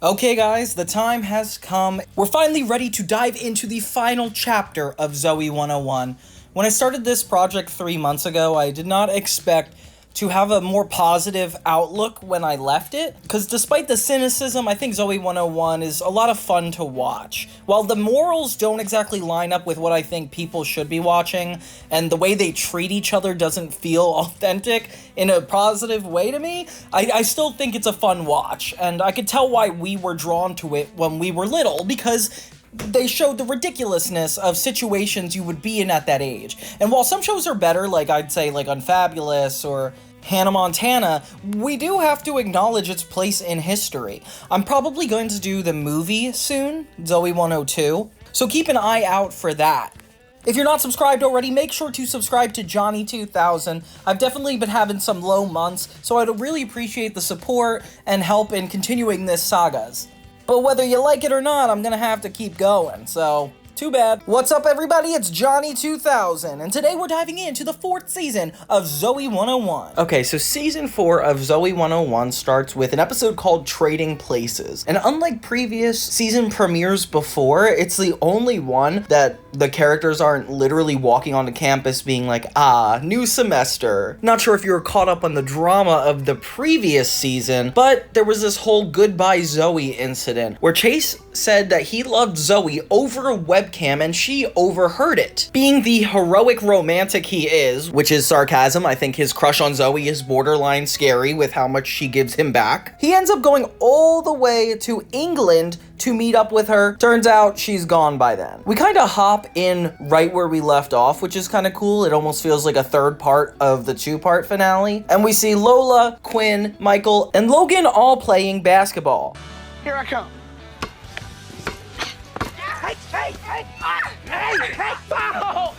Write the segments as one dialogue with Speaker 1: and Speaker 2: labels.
Speaker 1: Okay guys, the time has come. We're finally ready to dive into the final chapter of Zoey 101. When I started this project 3 months ago, I did not expect to have a more positive outlook when I left it, because despite the cynicism, I think Zoey 101 is a lot of fun to watch. While the morals don't exactly line up with what I think people should be watching, and the way they treat each other doesn't feel authentic in a positive way to me, I still think it's a fun watch, and I could tell why we were drawn to it when we were little, because they showed the ridiculousness of situations you would be in at that age. And while some shows are better, like I'd say like Unfabulous or Hannah Montana, we do have to acknowledge its place in history. I'm probably going to do the movie soon, Zoey 102, so keep an eye out for that. If you're not subscribed already, make sure to subscribe to Johnny 2000. I've definitely been having some low months, so I'd really appreciate the support and help in continuing this sagas. But whether you like it or not, I'm gonna have to keep going, so too bad. What's up, everybody? It's Johnny 2000, and today we're diving into the 4th season of Zoey 101. Okay, so season 4 of Zoey 101 starts with an episode called Trading Places. And unlike previous season premieres before, it's the only one that the characters aren't literally walking onto campus being like, new semester. Not sure if you were caught up on the drama of the previous season, but there was this whole goodbye Zoey incident where Chase said that he loved Zoey over a webcam and she overheard it. Being the heroic romantic he is, which is sarcasm, I think his crush on Zoey is borderline scary with how much she gives him back. He ends up going all the way to England to meet up with her. Turns out she's gone by then. We kind of hop in right where we left off, which is kind of cool. It almost feels like a third part of the 2-part finale. And we see Lola, Quinn, Michael, and Logan all playing basketball.
Speaker 2: Here I come. Hey, foul!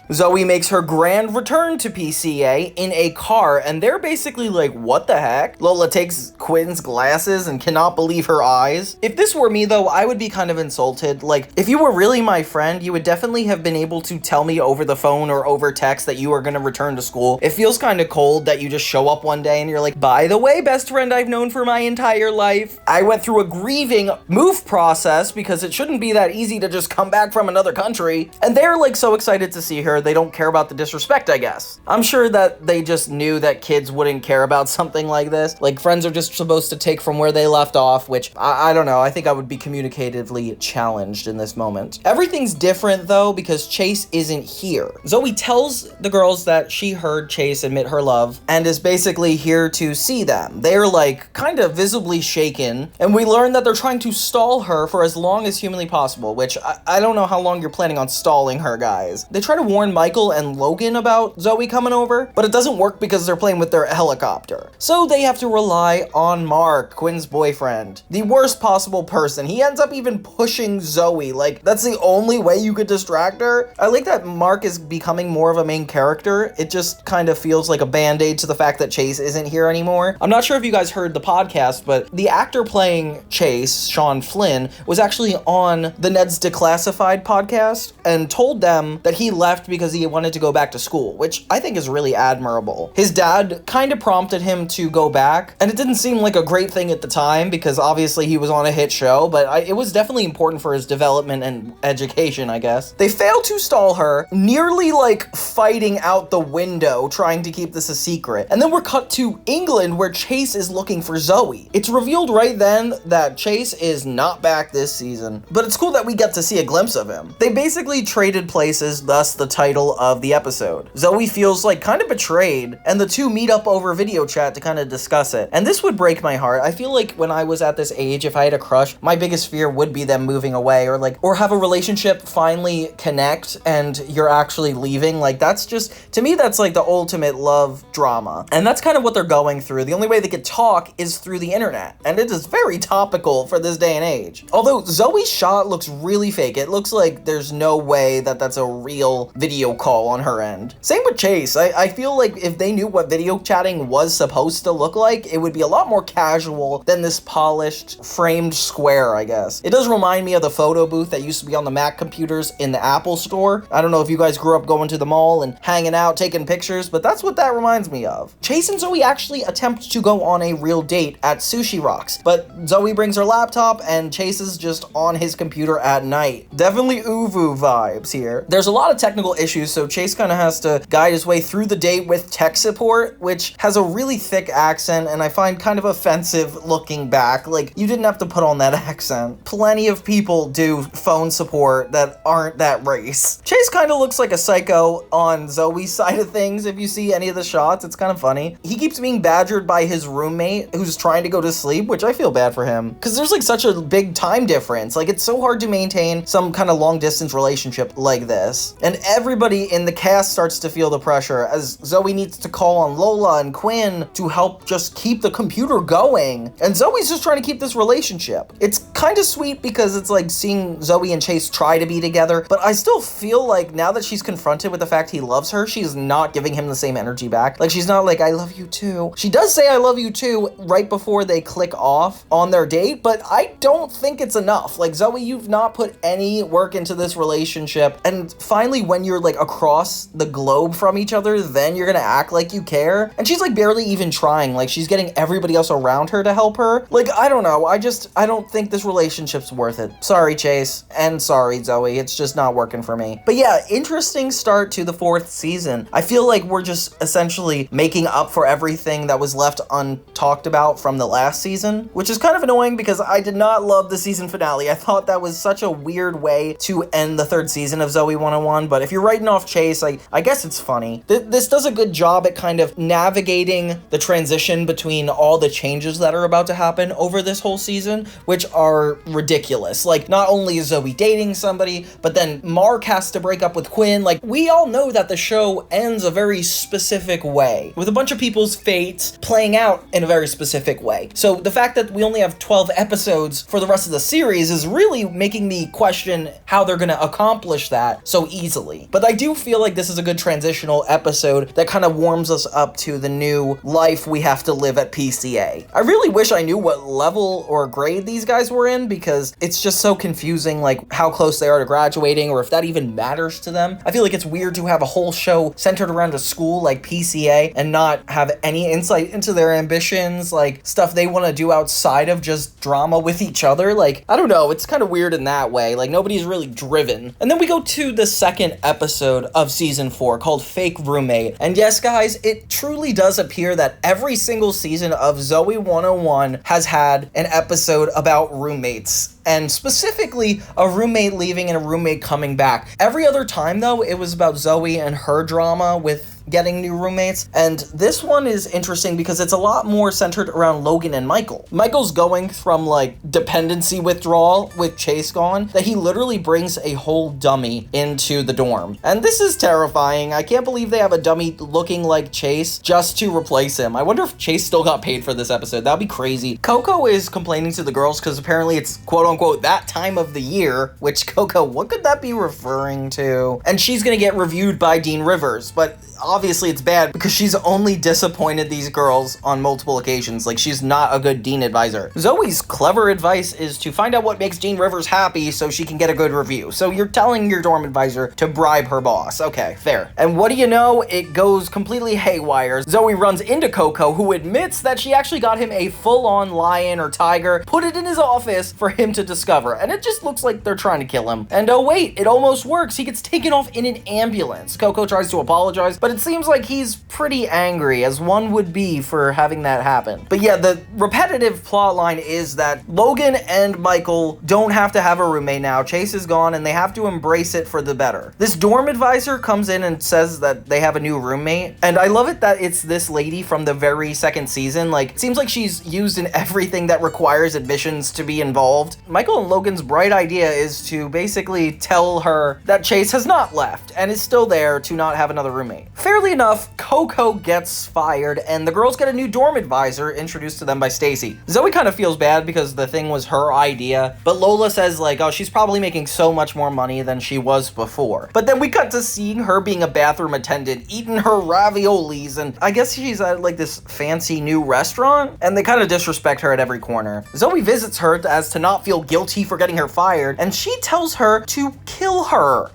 Speaker 1: Zoey makes her grand return to PCA in a car, and they're basically like, what the heck? Lola takes Quinn's glasses and cannot believe her eyes. If this were me, though, I would be kind of insulted. Like, if you were really my friend, you would definitely have been able to tell me over the phone or over text that you are going to return to school. It feels kind of cold that you just show up one day and you're like, by the way, best friend I've known for my entire life. I went through a grieving move process because it shouldn't be that easy to just come back from another country. And they're like so excited to see her. They don't care about the disrespect, I guess. I'm sure that they just knew that kids wouldn't care about something like this. Like, friends are just supposed to take from where they left off, which I don't know. I think I would be communicatively challenged in this moment. Everything's different, though, because Chase isn't here. Zoey tells the girls that she heard Chase admit her love and is basically here to see them. They're, like, kind of visibly shaken, and we learn that they're trying to stall her for as long as humanly possible, which I don't know how long you're planning on stalling her, guys. They try to warn Michael and Logan about Zoey coming over, but it doesn't work because they're playing with their helicopter. So they have to rely on Mark, Quinn's boyfriend. The worst possible person. He ends up even pushing Zoey. Like, that's the only way you could distract her. I like that Mark is becoming more of a main character. It just kind of feels like a band-aid to the fact that Chase isn't here anymore. I'm not sure if you guys heard the podcast, but the actor playing Chase, Sean Flynn, was actually on the Ned's Declassified podcast and told them that he left because he wanted to go back to school, which I think is really admirable. His dad kind of prompted him to go back, and it didn't seem like a great thing at the time because obviously he was on a hit show, but it was definitely important for his development and education, I guess. They failed to stall her, nearly like fighting out the window, trying to keep this a secret. And then we're cut to England where Chase is looking for Zoey. It's revealed right then that Chase is not back this season, but it's cool that we get to see a glimpse of him. They basically traded places, thus the title of the episode. Zoey feels like kind of betrayed, and the two meet up over video chat to kind of discuss it. And this would break my heart. I feel like when I was at this age, if I had a crush, my biggest fear would be them moving away or have a relationship finally connect and you're actually leaving. Like, that's just, to me, that's like the ultimate love drama. And that's kind of what they're going through. The only way they could talk is through the internet. And it is very topical for this day and age. Although Zoe's shot looks really fake. It looks like there's no way that that's a real video video call on her end. Same with Chase. I feel like if they knew what video chatting was supposed to look like, it would be a lot more casual than this polished, framed square, I guess. It does remind me of the photo booth that used to be on the Mac computers in the Apple store. I don't know if you guys grew up going to the mall and hanging out, taking pictures, but that's what that reminds me of. Chase and Zoey actually attempt to go on a real date at Sushi Rocks, but Zoey brings her laptop and Chase is just on his computer at night. Definitely Uvu vibes here. There's a lot of technical issues, so Chase kind of has to guide his way through the date with tech support, which has a really thick accent and I find kind of offensive looking back. Like, you didn't have to put on that accent. Plenty of people do phone support that aren't that race. Chase kind of looks like a psycho on Zoe's side of things. If you see any of the shots, it's kind of funny. He keeps being badgered by his roommate who's trying to go to sleep, which I feel bad for him because there's like such a big time difference. Like, it's so hard to maintain some kind of long distance relationship like this. And everybody in the cast starts to feel the pressure as Zoey needs to call on Lola and Quinn to help just keep the computer going. And Zoey's just trying to keep this relationship. It's kind of sweet because it's like seeing Zoey and Chase try to be together, but I still feel like now that she's confronted with the fact he loves her, she's not giving him the same energy back. Like, she's not like, I love you too. She does say I love you too right before they click off on their date, but I don't think it's enough. Like, Zoey, you've not put any work into this relationship, and finally when you're like across the globe from each other, then you're gonna act like you care. And she's like barely even trying. Like, she's getting everybody else around her to help her. Like, I don't know. I don't think this relationship's worth it. Sorry, Chase, and sorry, Zoey. It's just not working for me. But yeah, interesting start to the 4th season. I feel like we're just essentially making up for everything that was left untalked about from the last season, which is kind of annoying because I did not love the season finale. I thought that was such a weird way to end the 3rd season of Zoey 101, but if you're writing off Chase, I guess it's funny. This does a good job at kind of navigating the transition between all the changes that are about to happen over this whole season, which are ridiculous. Like, not only is Zoey dating somebody, but then Mark has to break up with Quinn. Like, we all know that the show ends a very specific way, with a bunch of people's fates playing out in a very specific way. So the fact that we only have 12 episodes for the rest of the series is really making me question how they're gonna accomplish that so easily. But I do feel like this is a good transitional episode that kind of warms us up to the new life we have to live at PCA. I really wish I knew what level or grade these guys were in because it's just so confusing, like how close they are to graduating or if that even matters to them. I feel like it's weird to have a whole show centered around a school like PCA and not have any insight into their ambitions, like stuff they want to do outside of just drama with each other. Like, I don't know, it's kind of weird in that way. Like, nobody's really driven. And then we go to the 2nd episode of season 4 called Fake Roommate. And yes, guys, it truly does appear that every single season of Zoey 101 has had an episode about roommates, and specifically a roommate leaving and a roommate coming back. Every other time, though, it was about Zoey and her drama with getting new roommates, and this one is interesting because it's a lot more centered around Logan and Michael. Michael's going from like dependency withdrawal with Chase gone that he literally brings a whole dummy into the dorm, and this is terrifying. I can't believe they have a dummy looking like Chase just to replace him. I wonder if Chase still got paid for this episode. That'd be crazy. Coco is complaining to the girls because apparently it's quote unquote that time of the year, which Coco, what could that be referring to? And she's gonna get reviewed by Dean Rivers, but obviously it's bad because she's only disappointed these girls on multiple occasions. Like, she's not a good Dean advisor. Zoey's clever advice is to find out what makes Dean Rivers happy so she can get a good review. So you're telling your dorm advisor to bribe her boss. Okay, fair. And what do you know? It goes completely haywire. Zoey runs into Coco, who admits that she actually got him a full-on lion or tiger, put it in his office for him to discover. And it just looks like they're trying to kill him. And oh wait, it almost works. He gets taken off in an ambulance. Coco tries to apologize, but it seems like he's pretty angry, as one would be for having that happen. But yeah, the repetitive plot line is that Logan and Michael don't have to have a roommate now. Chase is gone and they have to embrace it for the better. This dorm advisor comes in and says that they have a new roommate, and I love it that it's this lady from the very 2nd season. Like, it seems like she's used in everything that requires admissions to be involved. Michael and Logan's bright idea is to basically tell her that Chase has not left and is still there to not have another roommate. Fairly enough, Coco gets fired, and the girls get a new dorm advisor introduced to them by Stacy. Zoey kind of feels bad because the thing was her idea, but Lola says like, oh, she's probably making so much more money than she was before. But then we cut to seeing her being a bathroom attendant, eating her raviolis, and I guess she's at like this fancy new restaurant, and they kind of disrespect her at every corner. Zoey visits her as to not feel guilty for getting her fired, and she tells her to kill her.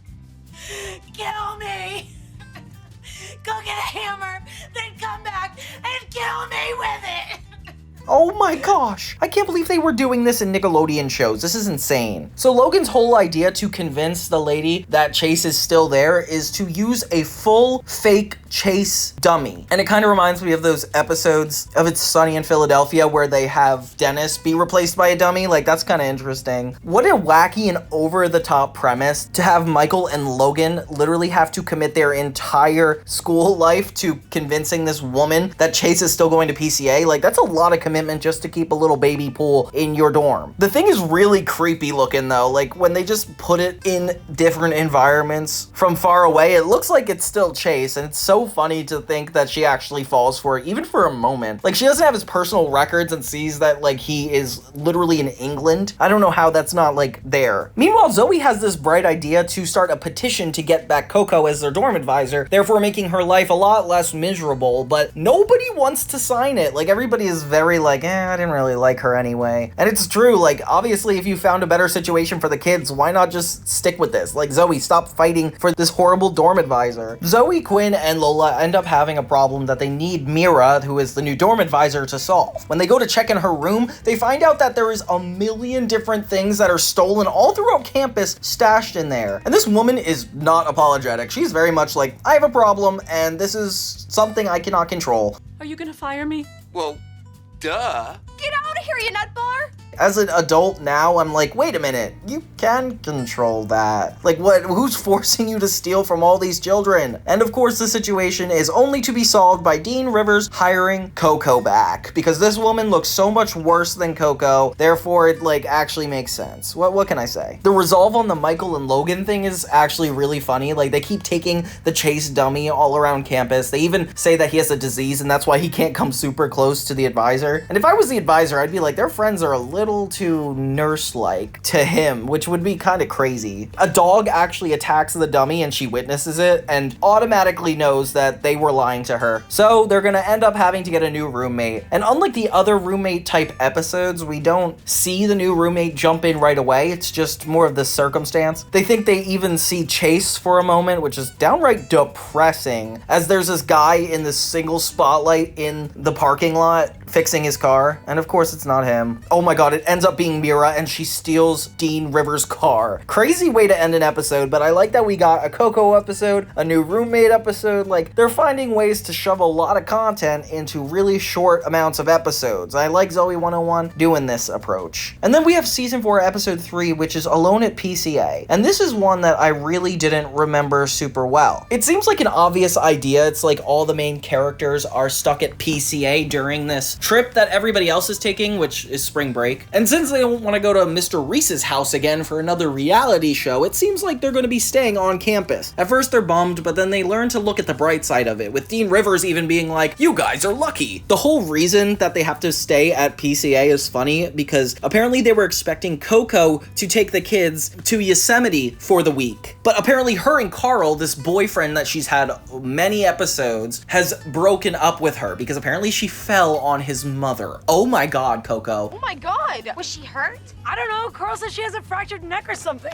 Speaker 2: Kill me! Go get a hammer, then come back and kill me with it!
Speaker 1: Oh my gosh, I can't believe they were doing this in Nickelodeon shows. This is insane. So Logan's whole idea to convince the lady that Chase is still there is to use a full fake Chase dummy. And it kind of reminds me of those episodes of It's Sunny in Philadelphia where they have Dennis be replaced by a dummy. Like, that's kind of interesting. What a wacky and over-the-top premise to have Michael and Logan literally have to commit their entire school life to convincing this woman that Chase is still going to PCA. Like, that's a lot of commitment just to keep a little baby pool in your dorm. The thing is really creepy looking though. Like, when they just put it in different environments from far away, it looks like it's still Chase, and it's so funny to think that she actually falls for it, even for a moment. Like, she doesn't have his personal records and sees that, like, he is literally in England. I don't know how that's not, like, there. Meanwhile, Zoey has this bright idea to start a petition to get back Coco as their dorm advisor, therefore making her life a lot less miserable, but nobody wants to sign it. Like, everybody is very, like, I didn't really like her anyway. And it's true, like, obviously, if you found a better situation for the kids, why not just stick with this? Like, Zoey, stop fighting for this horrible dorm advisor. Zoey, Quinn, and Lola end up having a problem that they need Mira, who is the new dorm advisor, to solve. When they go to check in her room, they find out that there is a million different things that are stolen all throughout campus stashed in there. And this woman is not apologetic. She's very much like, I have a problem, and this is something I cannot control.
Speaker 2: Are you gonna fire me?
Speaker 3: Well, duh.
Speaker 2: Get out of here, you nutbar!
Speaker 1: As an adult now, I'm like, wait a minute, you can control that. Like, what? Who's forcing you to steal from all these children? And of course, the situation is only to be solved by Dean Rivers hiring Coco back, because this woman looks so much worse than Coco, therefore it, like, actually makes sense. What can I say? The resolve on the Michael and Logan thing is actually really funny. Like, they keep taking the Chase dummy all around campus. They even say that he has a disease, and that's why he can't come super close to the advisor. And if I was the advisor, I'd be like, their friends are a little too nurse-like to him, which would be kind of crazy. A dog actually attacks the dummy and she witnesses it and automatically knows that they were lying to her. So they're gonna end up having to get a new roommate. And unlike the other roommate type episodes, we don't see the new roommate jump in right away. It's just more of the circumstance. They think they even see Chase for a moment, which is downright depressing, as there's this guy in this single spotlight in the parking lot fixing his car, and of course it's not him. Oh my god, it ends up being Mira, and she steals Dean Rivers' car. Crazy way to end an episode, but I like that we got a Coco episode, a new roommate episode. Like, they're finding ways to shove a lot of content into really short amounts of episodes. I like Zoey 101 doing this approach. And then we have season 4 episode 3, which is Alone at PCA, and this is one that I really didn't remember super well. It seems like an obvious idea. It's like all the main characters are stuck at PCA during this trip that everybody else is taking, which is spring break. And since they don't want to go to Mr. Reese's house again for another reality show, it seems like they're going to be staying on campus. At first they're bummed, but then they learn to look at the bright side of it, with Dean Rivers even being like, you guys are lucky. The whole reason that they have to stay at PCA is funny because apparently they were expecting Coco to take the kids to Yosemite for the week. But apparently her and Carl, this boyfriend that she's had many episodes, has broken up with her because apparently she fell on his mother. Oh my god, Coco.
Speaker 2: Oh my god! Was she hurt? I don't know. Carl says she has a fractured neck or something.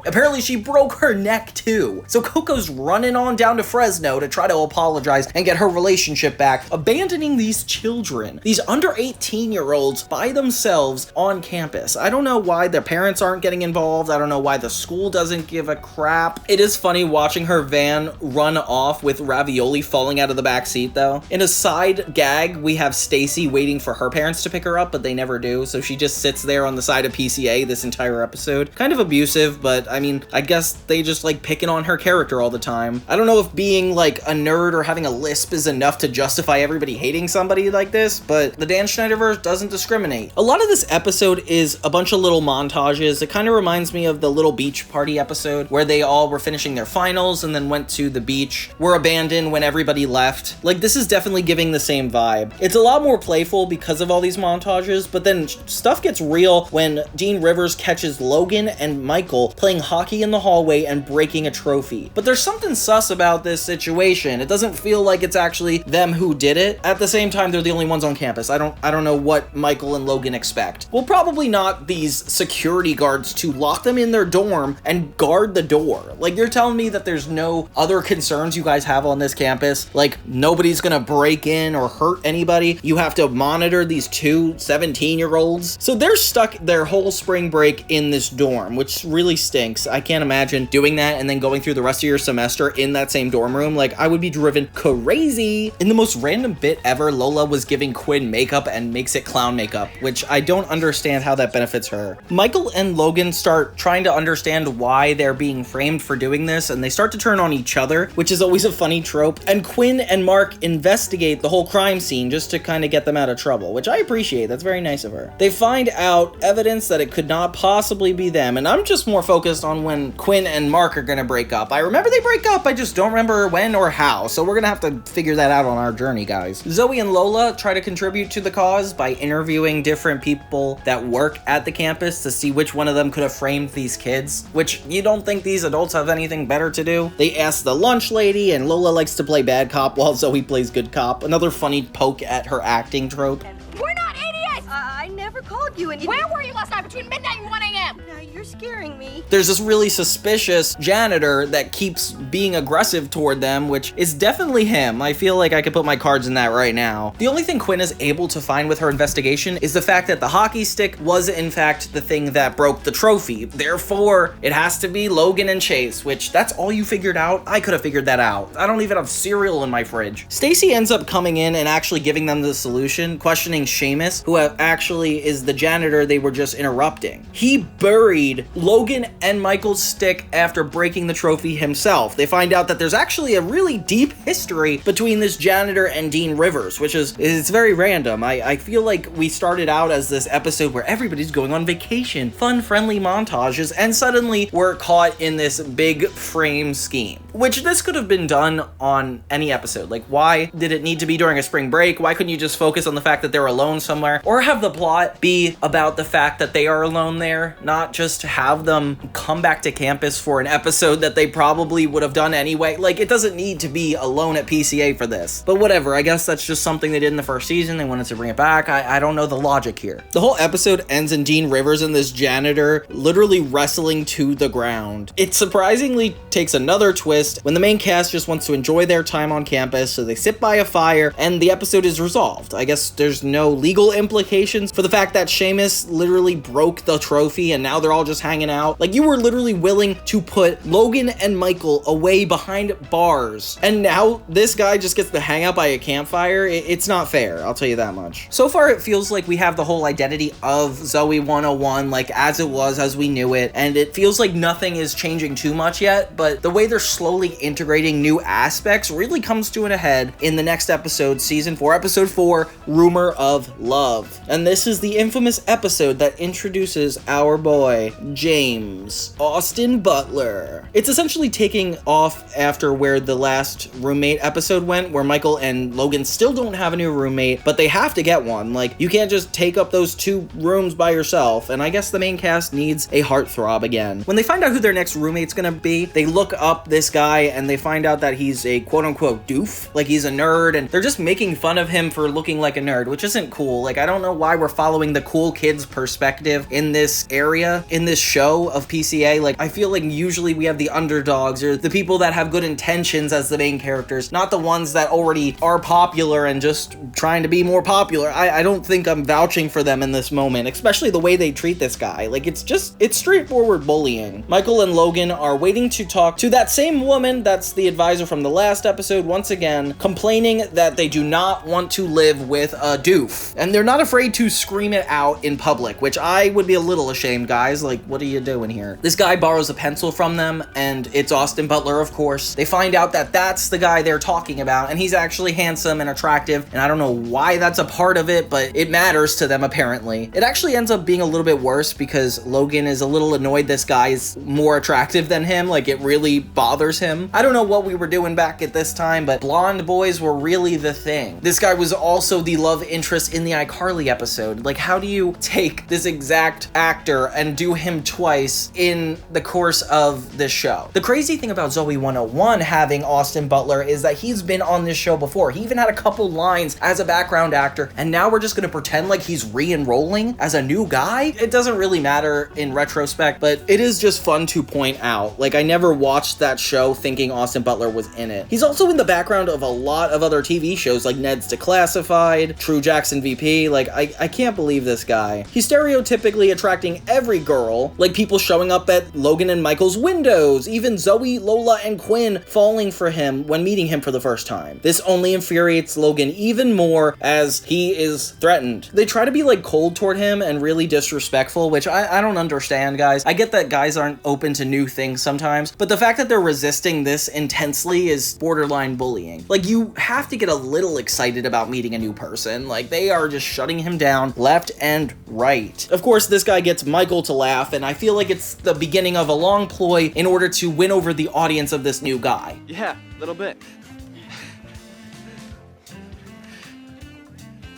Speaker 1: Apparently she broke her neck too. So Coco's running on down to Fresno to try to apologize and get her relationship back, abandoning these children, these under 18-year-olds by themselves on campus. I don't know why their parents aren't getting involved. I don't know why the school doesn't give a crap. It is funny watching her van run off with ravioli falling out of the back seat though. In a side gag, we have Stacy waiting for her parents to pick her up, but they never do. So she just sits there on the side of PCA this entire episode. Kind of abusive, but but I mean, I guess they just like picking on her character all the time. I don't know if being like a nerd or having a lisp is enough to justify everybody hating somebody like this, but the Dan Schneiderverse doesn't discriminate. A lot of this episode is a bunch of little montages. It kind of reminds me of the little beach party episode where they all were finishing their finals and then went to the beach, were abandoned when everybody left. Like, this is definitely giving the same vibe. It's a lot more playful because of all these montages, but then stuff gets real when Dean Rivers catches Logan and Michael playing hockey in the hallway and breaking a trophy. But there's something sus about this situation. It doesn't feel like it's actually them who did it. At the same time, they're the only ones on campus. I don't know what Michael and Logan expect. Well, probably not these security guards to lock them in their dorm and guard the door. Like, you're telling me that there's no other concerns you guys have on this campus? Like, nobody's gonna break in or hurt anybody? You have to monitor these two 17-year-olds? So they're stuck their whole spring break in this dorm, which really stinks. I can't imagine doing that and then going through the rest of your semester in that same dorm room. Like, I would be driven crazy. In the most random bit ever, Lola was giving Quinn makeup and makes it clown makeup, which I don't understand how that benefits her. Michael and Logan start trying to understand why they're being framed for doing this, and they start to turn on each other, which is always a funny trope. And Quinn and Mark investigate the whole crime scene just to kind of get them out of trouble, which I appreciate. That's very nice of her. They find out evidence that it could not possibly be them, and I'm just more focused on when Quinn and Mark are gonna break up. I remember they break up, I just don't remember when or how, so we're gonna have to figure that out on our journey, guys. Zoey and Lola try to contribute to the cause by interviewing different people that work at the campus to see which one of them could have framed these kids, which you don't think these adults have anything better to do? They ask the lunch lady, and Lola likes to play bad cop while Zoey plays good cop. Another funny poke at her acting trope.
Speaker 4: We're not idiots! I never called you an idiot. Where were you last night between midnight and 1 a.m.? Now you're scaring me.
Speaker 1: There's this really suspicious janitor that keeps being aggressive toward them, which is definitely him. I feel like I could put my cards in that right now. The only thing Quinn is able to find with her investigation is the fact that the hockey stick was in fact the thing that broke the trophy. Therefore, it has to be Logan and Chase, which that's all you figured out? I could have figured that out. I don't even have cereal in my fridge. Stacy ends up coming in and actually giving them the solution, questioning Seamus, who actually is the janitor they were just interrupting. He buried Logan and Michael's stick after breaking the trophy himself. They find out that there's actually a really deep history between this janitor and Dean Rivers, which is, it's very random. I feel like we started out as this episode where everybody's going on vacation, fun, friendly montages, and suddenly we're caught in this big frame scheme, which this could have been done on any episode. Like, why did it need to be during a spring break? Why couldn't you just focus on the fact that they're alone somewhere, or have the plot be about the fact that they are alone there, not just have them come back to campus for an episode that they probably would have done anyway? Like, it doesn't need to be alone at PCA for this, but whatever. I guess that's just something they did in the first season. They wanted to bring it back. I don't know the logic here. The whole episode ends in Dean Rivers and this janitor literally wrestling to the ground. It surprisingly takes another twist when the main cast just wants to enjoy their time on campus, so they sit by a fire and the episode is resolved. I guess there's no legal implications for the fact that Seamus literally broke the trophy and now they're all just hanging out. Like, you were literally willing to put Logan and Michael away behind bars, and now this guy just gets to hang out by a campfire? It's not fair, I'll tell you that much. So far, it feels like we have the whole identity of Zoey 101, like as it was, as we knew it, and it feels like nothing is changing too much yet, but the way they're slowly integrating new aspects really comes to a head in the next episode, season 4, episode 4, Rumor of Love. And this is the infamous episode that introduces our boy, James Austin Butler. It's essentially taking off after where the last roommate episode went, where Michael and Logan still don't have a new roommate, but they have to get one. Like, you can't just take up those 2 rooms by yourself, and I guess the main cast needs a heartthrob again. When they find out who their next roommate's gonna be, they look up this guy and they find out that he's a quote-unquote doof, like he's a nerd, and they're just making fun of him for looking like a nerd, which isn't cool. Like, I don't know why we're following the cool kids perspective in this area, in this show of PCA. Like, I feel like usually we have the underdogs or the people that have good intentions as the main characters, not the ones that already are popular and just trying to be more popular. I don't think I'm vouching for them in this moment, especially the way they treat this guy. Like, it's straightforward bullying. Michael and Logan are waiting to talk to that same woman, that's the advisor from the last episode, once again, complaining that they do not want to live with a doof. And they're not afraid to scream it out in public, which I would be a little ashamed, guys. Like, what are you doing here? This guy borrows a pencil from them, and it's Austin Butler, of course. They find out that that's the guy they're talking about, and he's actually handsome and attractive, and I don't know why that's a part of it, but it matters to them, apparently. It actually ends up being a little bit worse because Logan is a little annoyed this guy is more attractive than him. Like, it really bothers him. I don't know what we were doing back at this time, but blonde boys were really the thing. This guy was also the love interest in the iCarly episode. Like, how do you take this exact actor and do him twice in the course of this show? The crazy thing about Zoey 101 having Austin Butler is that he's been on this show before. He even had a couple lines as a background actor, and now we're just gonna pretend like he's re-enrolling as a new guy? It doesn't really matter in retrospect, but it is just fun to point out. Like, I never watched that show thinking Austin Butler was in it. He's also in the background of a lot of other TV shows like Ned's Declassified, True Jackson VP. Like, I can't believe this guy. He's stereotypically attracting every girl, like people showing up at Logan and Michael's windows, even Zoey, Lola, and Quinn falling for him when meeting him for the first time. This only infuriates Logan even more as he is threatened. They try to be like cold toward him and really disrespectful, which I don't understand, guys. I get that guys aren't open to new things sometimes, but the fact that they're resisting this intensely is borderline bullying. Like, you have to get a little excited about meeting a new person. Like, they are just shutting him down left and right. Of course, this guy gets Michael to laugh, and I feel like it's the beginning of a long ploy in order to win over the audience of this new guy.
Speaker 5: Yeah, a little bit.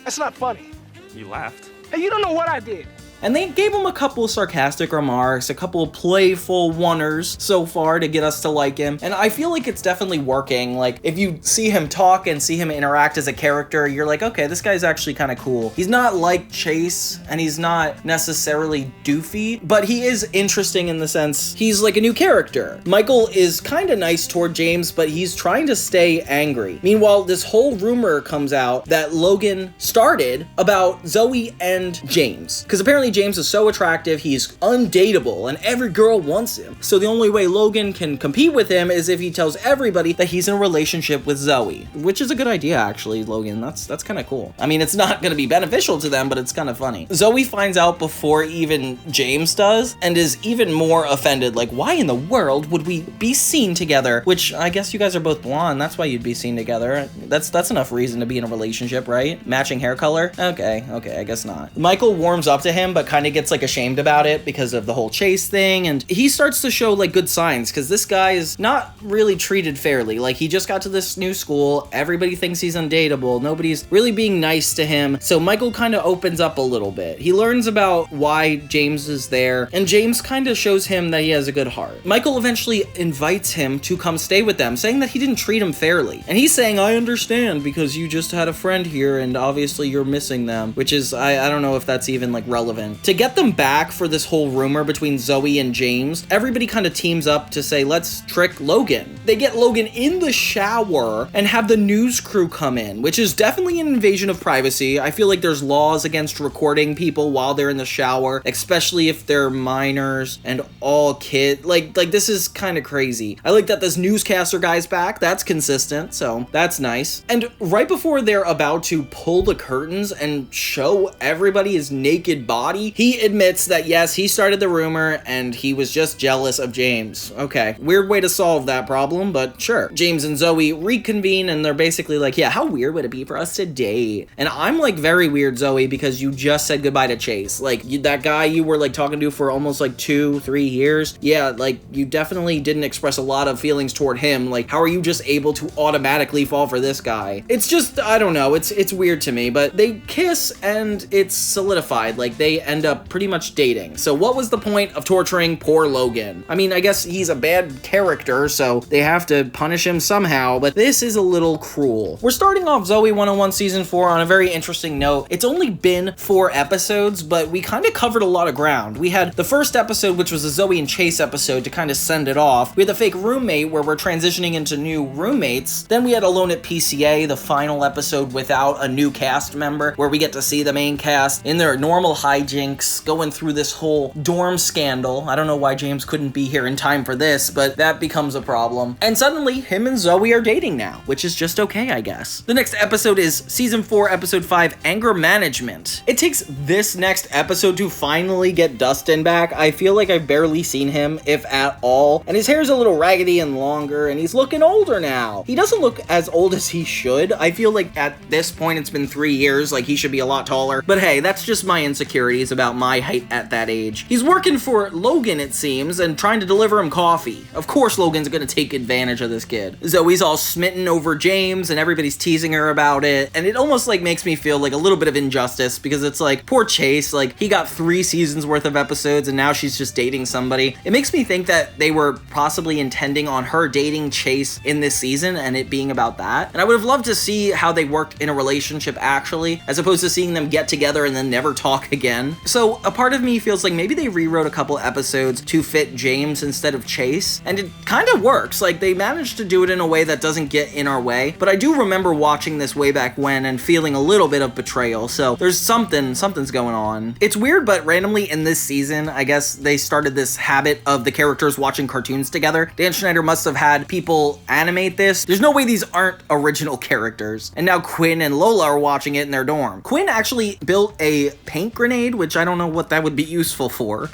Speaker 5: That's not funny.
Speaker 6: You laughed.
Speaker 5: Hey, you don't know what I did.
Speaker 1: And they gave him a couple of sarcastic remarks, a couple of playful oneers so far to get us to like him. And I feel like it's definitely working. Like, if you see him talk and see him interact as a character, you're like, okay, this guy's actually kind of cool. He's not like Chase, and he's not necessarily doofy, but he is interesting in the sense he's like a new character. Michael is kind of nice toward James, but he's trying to stay angry. Meanwhile, this whole rumor comes out that Logan started about Zoey and James, because apparently James is so attractive, he's undateable, and every girl wants him. So the only way Logan can compete with him is if he tells everybody that he's in a relationship with Zoey, which is a good idea, actually, Logan. That's kind of cool. I mean, it's not going to be beneficial to them, but it's kind of funny. Zoey finds out before even James does, and is even more offended. Like, why in the world would we be seen together? Which, I guess you guys are both blonde, that's why you'd be seen together. That's enough reason to be in a relationship, right? Matching hair color? Okay, I guess not. Michael warms up to him, but kind of gets like ashamed about it because of the whole Chase thing, and he starts to show like good signs because this guy is not really treated fairly. Like, he just got to this new school, everybody thinks he's undateable, nobody's really being nice to him, so Michael kind of opens up a little bit. He learns about why James is there, and James kind of shows him that he has a good heart. Michael eventually invites him to come stay with them, saying that he didn't treat him fairly, and he's saying, I understand because you just had a friend here and obviously you're missing them, which is, I don't know if that's even like relevant. To get them back for this whole rumor between Zoey and James, everybody kind of teams up to say, let's trick Logan. They get Logan in the shower and have the news crew come in, which is definitely an invasion of privacy. I feel like there's laws against recording people while they're in the shower, especially if they're minors and all kids. Like this is kind of crazy. I like that this newscaster guy's back. That's consistent, so that's nice. And right before they're about to pull the curtains and show everybody his naked body, he admits that yes, he started the rumor and he was just jealous of James. Okay, weird way to solve that problem, but sure. James and Zoey reconvene and they're basically like, yeah, how weird would it be for us to date? And I'm like, very weird, Zoey, because you just said goodbye to Chase. Like, that guy you were like talking to for almost like 2-3 years. Yeah, like, you definitely didn't express a lot of feelings toward him. Like, how are you just able to automatically fall for this guy? It's just, I don't know, it's weird to me, but they kiss and it's solidified. Like, they end up pretty much dating. So what was the point of torturing poor Logan? I mean, I guess he's a bad character, so they have to punish him somehow, but this is a little cruel. We're starting off Zoey 101 Season 4 on a very interesting note. It's only been 4 episodes, but we kind of covered a lot of ground. We had the first episode, which was a Zoey and Chase episode to kind of send it off. We had the fake roommate, where we're transitioning into new roommates. Then we had Alone at PCA, the final episode without a new cast member, where we get to see the main cast in their normal hijinks hijinks, going through this whole dorm scandal. I don't know why James couldn't be here in time for this, but that becomes a problem. And suddenly, him and Zoey are dating now, which is just okay, I guess. The next episode is Season 4, Episode 5, Anger Management. It takes this next episode to finally get Dustin back. I feel like I've barely seen him, if at all, and his hair's a little raggedy and longer, and he's looking older now. He doesn't look as old as he should. I feel like at this point, it's been 3 years, like he should be a lot taller. But hey, that's just my insecurities about my height at that age. He's working for Logan, it seems, and trying to deliver him coffee. Of course Logan's gonna take advantage of this kid. Zoey's all smitten over James, and everybody's teasing her about it, and it almost like makes me feel like a little bit of injustice, because it's like, poor Chase, like he got 3 seasons worth of episodes, and now she's just dating somebody. It makes me think that they were possibly intending on her dating Chase in this season, and it being about that. And I would have loved to see how they worked in a relationship actually, as opposed to seeing them get together and then never talk again. So a part of me feels like maybe they rewrote a couple episodes to fit James instead of Chase, and it kind of works. Like they managed to do it in a way that doesn't get in our way, but I do remember watching this way back when and feeling a little bit of betrayal, so there's something's going on. It's weird, but randomly in this season, I guess they started this habit of the characters watching cartoons together. Dan Schneider must have had people animate this. There's no way these aren't original characters. And now Quinn and Lola are watching it in their dorm. Quinn actually built a paint grenade, which I don't know what that would be useful for.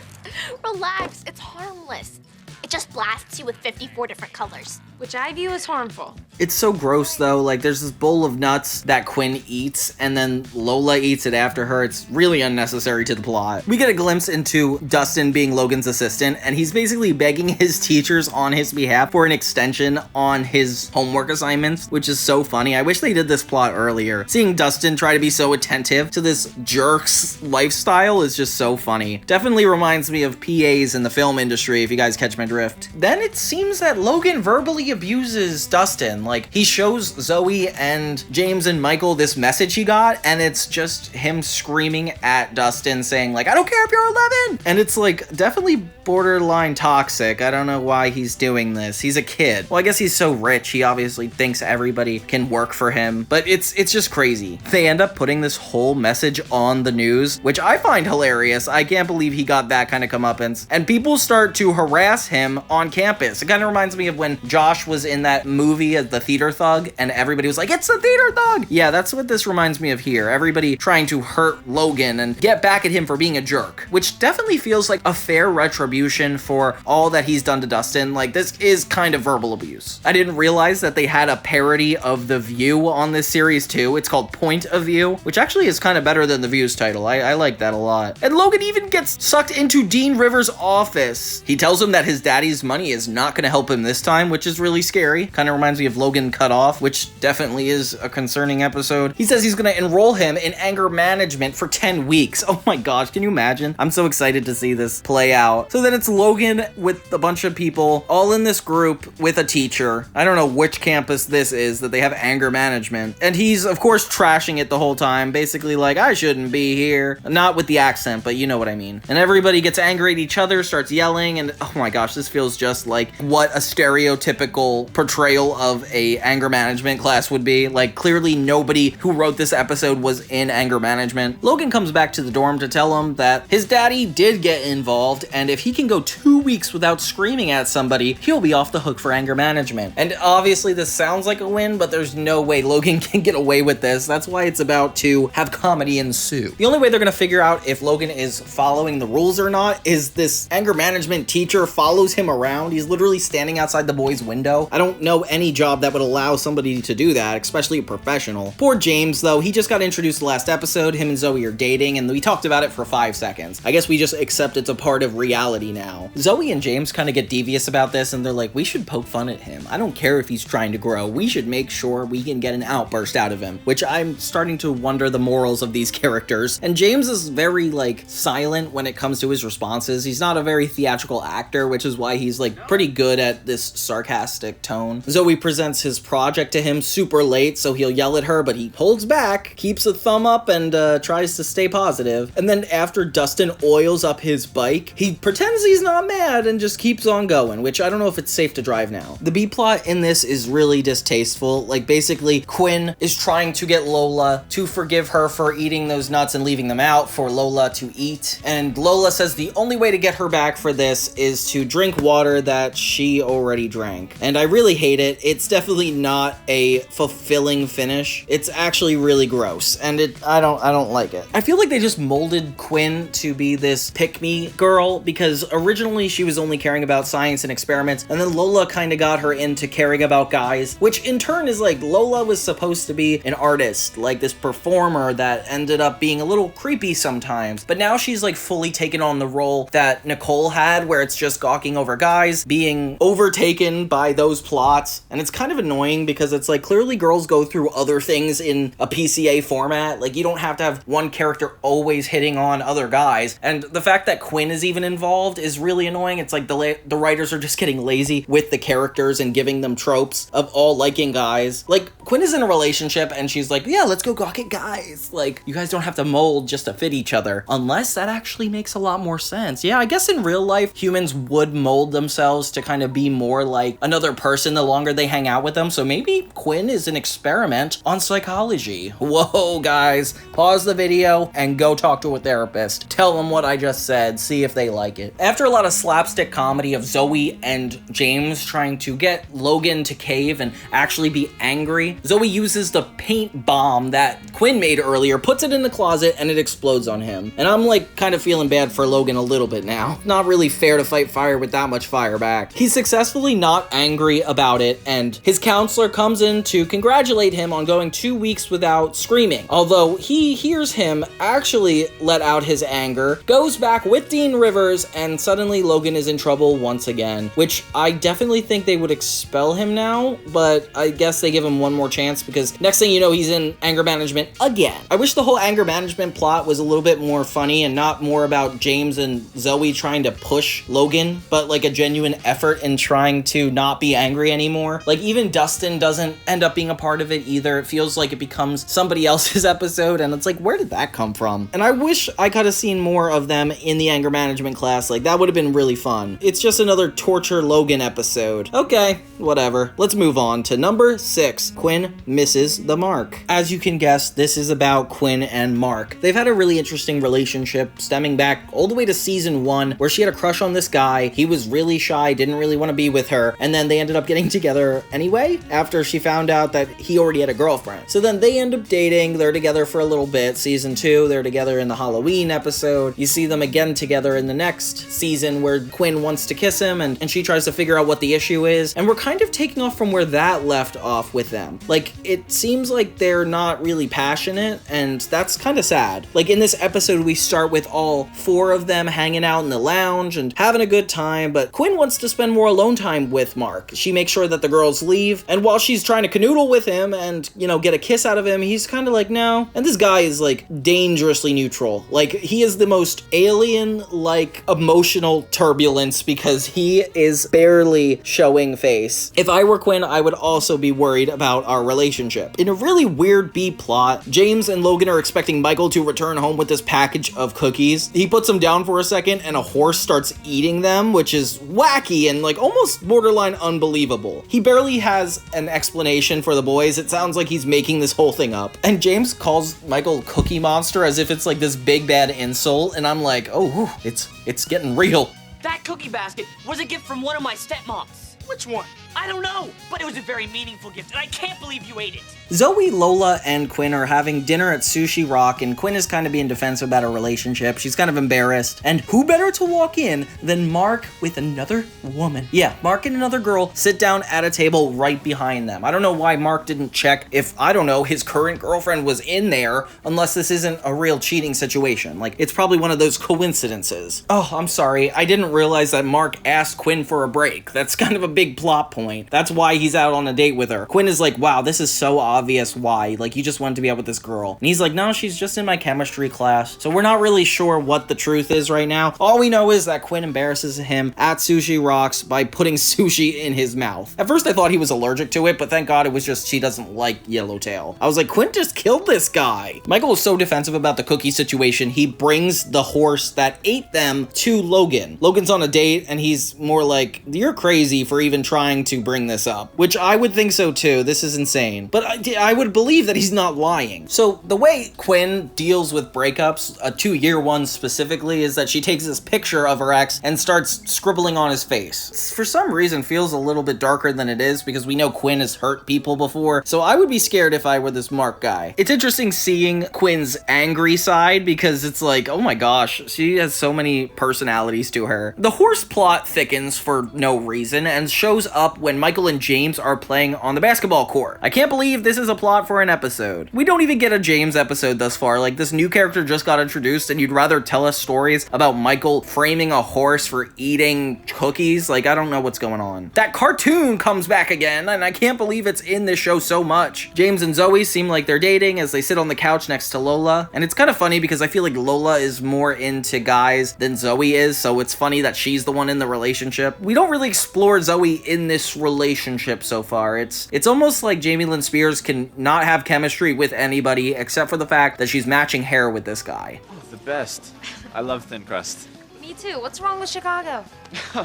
Speaker 4: Relax, it's harmless. It just blasts you with 54 different colors.
Speaker 6: Which I view as harmful.
Speaker 1: It's so gross though, like there's this bowl of nuts that Quinn eats and then Lola eats it after her. It's really unnecessary to the plot. We get a glimpse into Dustin being Logan's assistant, and he's basically begging his teachers on his behalf for an extension on his homework assignments, which is so funny. I wish they did this plot earlier. Seeing Dustin try to be so attentive to this jerk's lifestyle is just so funny. Definitely reminds me of PAs in the film industry, if you guys catch my drift. Then it seems that Logan verbally abuses Dustin. Like, he shows Zoey and James and Michael this message he got, and it's just him screaming at Dustin saying like, I don't care if you're 11! And it's like definitely borderline toxic. I don't know why he's doing this. He's a kid. Well, I guess he's so rich, he obviously thinks everybody can work for him, but it's just crazy. They end up putting this whole message on the news, which I find hilarious. I can't believe he got that kind of comeuppance. And people start to harass him on campus. It kind of reminds me of when Josh was in that movie as the theater thug, and everybody was like, it's the theater thug! Yeah, that's what this reminds me of here. Everybody trying to hurt Logan and get back at him for being a jerk, which definitely feels like a fair retribution for all that he's done to Dustin. Like, this is kind of verbal abuse. I didn't realize that they had a parody of The View on this series too. It's called Point of View, which actually is kind of better than The View's title. I like that a lot. And Logan even gets sucked into Dean Rivers' office. He tells him that his daddy's money is not going to help him this time, which is really scary. Kind of reminds me of Logan Cut Off, which definitely is a concerning episode. He says he's going to enroll him in anger management for 10 weeks. Oh my gosh, can you imagine? I'm so excited to see this play out. So then it's Logan with a bunch of people all in this group with a teacher. I don't know which campus this is that they have anger management. And he's, of course, trashing it the whole time. Basically like, I shouldn't be here. Not with the accent, but you know what I mean. And everybody gets angry at each other, starts yelling, and oh my gosh, this feels just like what a stereotypical portrayal of a anger management class would be. Like, clearly nobody who wrote this episode was in anger management. Logan comes back to the dorm to tell him that his daddy did get involved, and if he can go 2 weeks without screaming at somebody, he'll be off the hook for anger management. And obviously this sounds like a win, but there's no way Logan can get away with this. That's why it's about to have comedy ensue. The only way they're gonna figure out if Logan is following the rules or not is this anger management teacher follows him around. He's literally standing outside the boys' window. I don't know any job that would allow somebody to do that, especially a professional. Poor James, though, he just got introduced last episode. Him and Zoey are dating, and we talked about it for 5 seconds. I guess we just accept it's a part of reality now. Zoey and James kind of get devious about this, and they're like, we should poke fun at him. I don't care if he's trying to grow. We should make sure we can get an outburst out of him, which I'm starting to wonder the morals of these characters. And James is very, like, silent when it comes to his responses. He's not a very theatrical actor, which is why why he's like pretty good at this sarcastic tone. Zoey presents his project to him super late, so he'll yell at her, but he holds back, keeps a thumb up, and tries to stay positive. And then after Dustin oils up his bike, he pretends he's not mad and just keeps on going, which I don't know if it's safe to drive now. The B-plot in this is really distasteful. Like, basically, Quinn is trying to get Lola to forgive her for eating those nuts and leaving them out for Lola to eat. And Lola says the only way to get her back for this is to drink water that she already drank. And I really hate it. It's definitely not a fulfilling finish. It's actually really gross, and I don't like it. I feel like they just molded Quinn to be this pick-me girl, because originally she was only caring about science and experiments, and then Lola kind of got her into caring about guys, which in turn is like Lola was supposed to be an artist, like this performer that ended up being a little creepy sometimes, but now she's like fully taken on the role that Nicole had, where it's just gawking over guys, being overtaken by those plots, and it's kind of annoying because it's like clearly girls go through other things in a PCA format. Like, you don't have to have one character always hitting on other guys, and the fact that Quinn is even involved is really annoying. It's like the writers are just getting lazy with the characters and giving them tropes of all liking guys. Like, Quinn is in a relationship and she's like, yeah, let's go gawk at guys. Like, you guys don't have to mold just to fit each other, unless that actually makes a lot more sense. Yeah, I guess in real life, humans would mold themselves to kind of be more like another person the longer they hang out with them, so maybe Quinn is an experiment on psychology. Whoa, guys, pause the video and go talk to a therapist. Tell them what I just said, see if they like it. After a lot of slapstick comedy of Zoey and James trying to get Logan to cave and actually be angry, Zoey uses the paint bomb that Quinn made earlier, puts it in the closet, and it explodes on him. And I'm like kind of feeling bad for Logan a little bit now. Not really fair to fight fire with that much fire back. He's successfully not angry about it, and his counselor comes in to congratulate him on going 2 weeks without screaming. Although he hears him actually let out his anger, goes back with Dean Rivers, and suddenly Logan is in trouble once again, which I definitely think they would expel him now, but I guess they give him one more chance because next thing you know, he's in anger management again. I wish the whole anger management plot was a little bit more funny and not more about James and Zoey trying to push Logan, but like a genuine effort in trying to not be angry anymore. Like, even Dustin doesn't end up being a part of it either. It feels like it becomes somebody else's episode, and it's like, where did that come from? And I wish I could have seen more of them in the anger management class. Like, that would have been really fun. It's just another torture Logan episode. Okay, whatever. Let's move on to number 6. Quinn misses the mark. As you can guess, this is about Quinn and Mark. They've had a really interesting relationship stemming back all the way to season 1, where she had a crush on this guy. He was really shy, didn't really want to be with her, and then they ended up getting together anyway after she found out that he already had a girlfriend. So then they end up dating. They're together for a little bit. Season 2, they're together in the Halloween episode. You see them again together in the next season where Quinn wants to kiss him and she tries to figure out what the issue is. And we're kind of taking off from where that left off with them. Like, it seems like they're not really passionate, and that's kind of sad. Like, in this episode, we start with all 4 of them hanging out in the lounge and having a good time, but Quinn wants to spend more alone time with Mark. She makes sure that the girls leave, and while she's trying to canoodle with him and, you know, get a kiss out of him, he's kind of like, no. And this guy is like dangerously neutral. Like, he is the most alien-like emotional turbulence because he is barely showing face. If I were Quinn, I would also be worried about our relationship. In a really weird B-plot, James and Logan are expecting Michael to return home with this package of cookies. He puts them down for a second and a horse starts eating them, which is wacky and like almost borderline unbelievable. He barely has an explanation for the boys. It sounds like he's making this whole thing up. And James calls Michael Cookie Monster as if it's like this big bad insult, and I'm like, oh, whew, it's getting real.
Speaker 6: That cookie basket was a gift from one of my stepmoms.
Speaker 5: Which one?
Speaker 6: I don't know, but it was a very meaningful gift, and I can't believe you ate it.
Speaker 1: Zoey, Lola, and Quinn are having dinner at Sushi Rock, and Quinn is kind of being defensive about her relationship. She's kind of embarrassed. And who better to walk in than Mark with another woman? Yeah, Mark and another girl sit down at a table right behind them. I don't know why Mark didn't check if, I don't know, his current girlfriend was in there, unless this isn't a real cheating situation. Like, it's probably one of those coincidences. Oh, I'm sorry. I didn't realize that Mark asked Quinn for a break. That's kind of a big plot point. point. That's why he's out on a date with her. Quinn is like, wow, this is so obvious why. Like, you just wanted to be out with this girl. And he's like, no, she's just in my chemistry class. So we're not really sure what the truth is right now. All we know is that Quinn embarrasses him at Sushi Rocks by putting sushi in his mouth. At first I thought he was allergic to it, but thank God it was just she doesn't like Yellowtail. I was like, Quinn just killed this guy. Michael is so defensive about the cookie situation, he brings the horse that ate them to Logan. Logan's on a date and he's more like, you're crazy for even trying to bring this up, which I would think so too. This is insane. But I would believe that he's not lying. So the way Quinn deals with breakups, a 2-year one specifically, is that she takes this picture of her ex and starts scribbling on his face. For some reason feels a little bit darker than it is because we know Quinn has hurt people before. So I would be scared if I were this Mark guy. It's interesting seeing Quinn's angry side because it's like, oh my gosh, she has so many personalities to her. The horse plot thickens for no reason and shows up when Michael and James are playing on the basketball court. I can't believe this is a plot for an episode. We don't even get a James episode thus far. Like, this new character just got introduced and you'd rather tell us stories about Michael framing a horse for eating cookies? Like, I don't know what's going on. That cartoon comes back again and I can't believe it's in this show so much. James and Zoey seem like they're dating as they sit on the couch next to Lola. And it's kind of funny because I feel like Lola is more into guys than Zoey is, so it's funny that she's the one in the relationship. We don't really explore Zoey in this relationship so far. It's almost like Jamie Lynn Spears can not have chemistry with anybody except for the fact that she's matching hair with this guy.
Speaker 7: Oh, the best. I love thin crust.
Speaker 4: Me too. What's wrong with Chicago?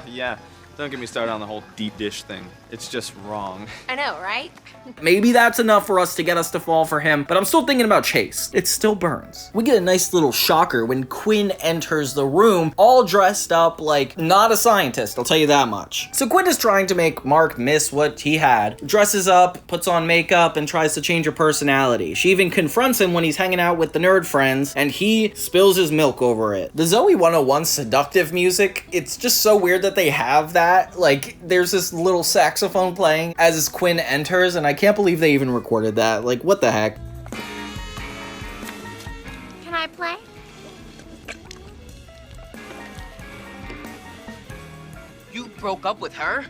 Speaker 7: Yeah, don't get me started on the whole deep dish thing. It's just wrong.
Speaker 4: I know, right?
Speaker 1: Maybe that's enough for us to get us to fall for him, but I'm still thinking about Chase. It still burns. We get a nice little shocker when Quinn enters the room all dressed up like not a scientist, I'll tell you that much. So Quinn is trying to make Mark miss what he had, dresses up, puts on makeup, and tries to change her personality. She even confronts him when he's hanging out with the nerd friends, and he spills his milk over it. The Zoey 101 seductive music, it's just so weird that they have that. Like, there's this little saxophone playing as Quinn enters, and I can't believe they even recorded that. Like, what the heck?
Speaker 4: Can I play?
Speaker 6: You broke up with her?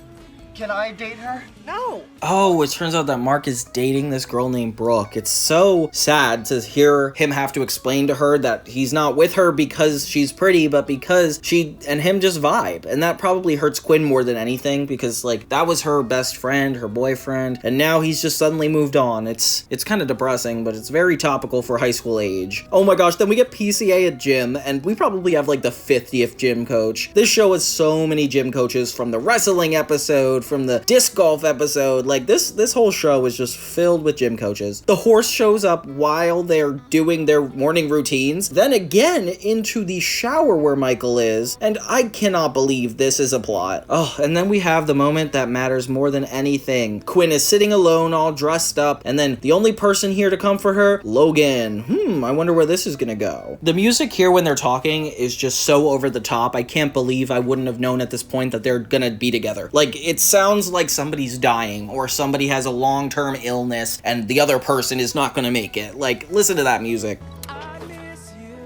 Speaker 8: Can I date her?
Speaker 6: No.
Speaker 1: Oh, it turns out that Mark is dating this girl named Brooke. It's so sad to hear him have to explain to her that he's not with her because she's pretty, but because she and him just vibe. And that probably hurts Quinn more than anything because, like, that was her best friend, her boyfriend, and now he's just suddenly moved on. It's kind of depressing, but it's very topical for high school age. Oh my gosh, then we get PCA at gym, and we probably have like the 50th gym coach. This show has so many gym coaches, from the wrestling episode, from the disc golf episode. Like, this whole show is just filled with gym coaches. The horse shows up while they're doing their morning routines, then again into the shower where Michael is, and I cannot believe this is a plot. Oh, and then we have the moment that matters more than anything. Quinn is sitting alone, all dressed up, and then the only person here to comfort her, Logan. I wonder where this is gonna go. The music here when they're talking is just so over the top. I can't believe I wouldn't have known at this point that they're gonna be together. Like, it sounds like somebody's dying or somebody has a long-term illness and the other person is not gonna make it. Like, listen to that music.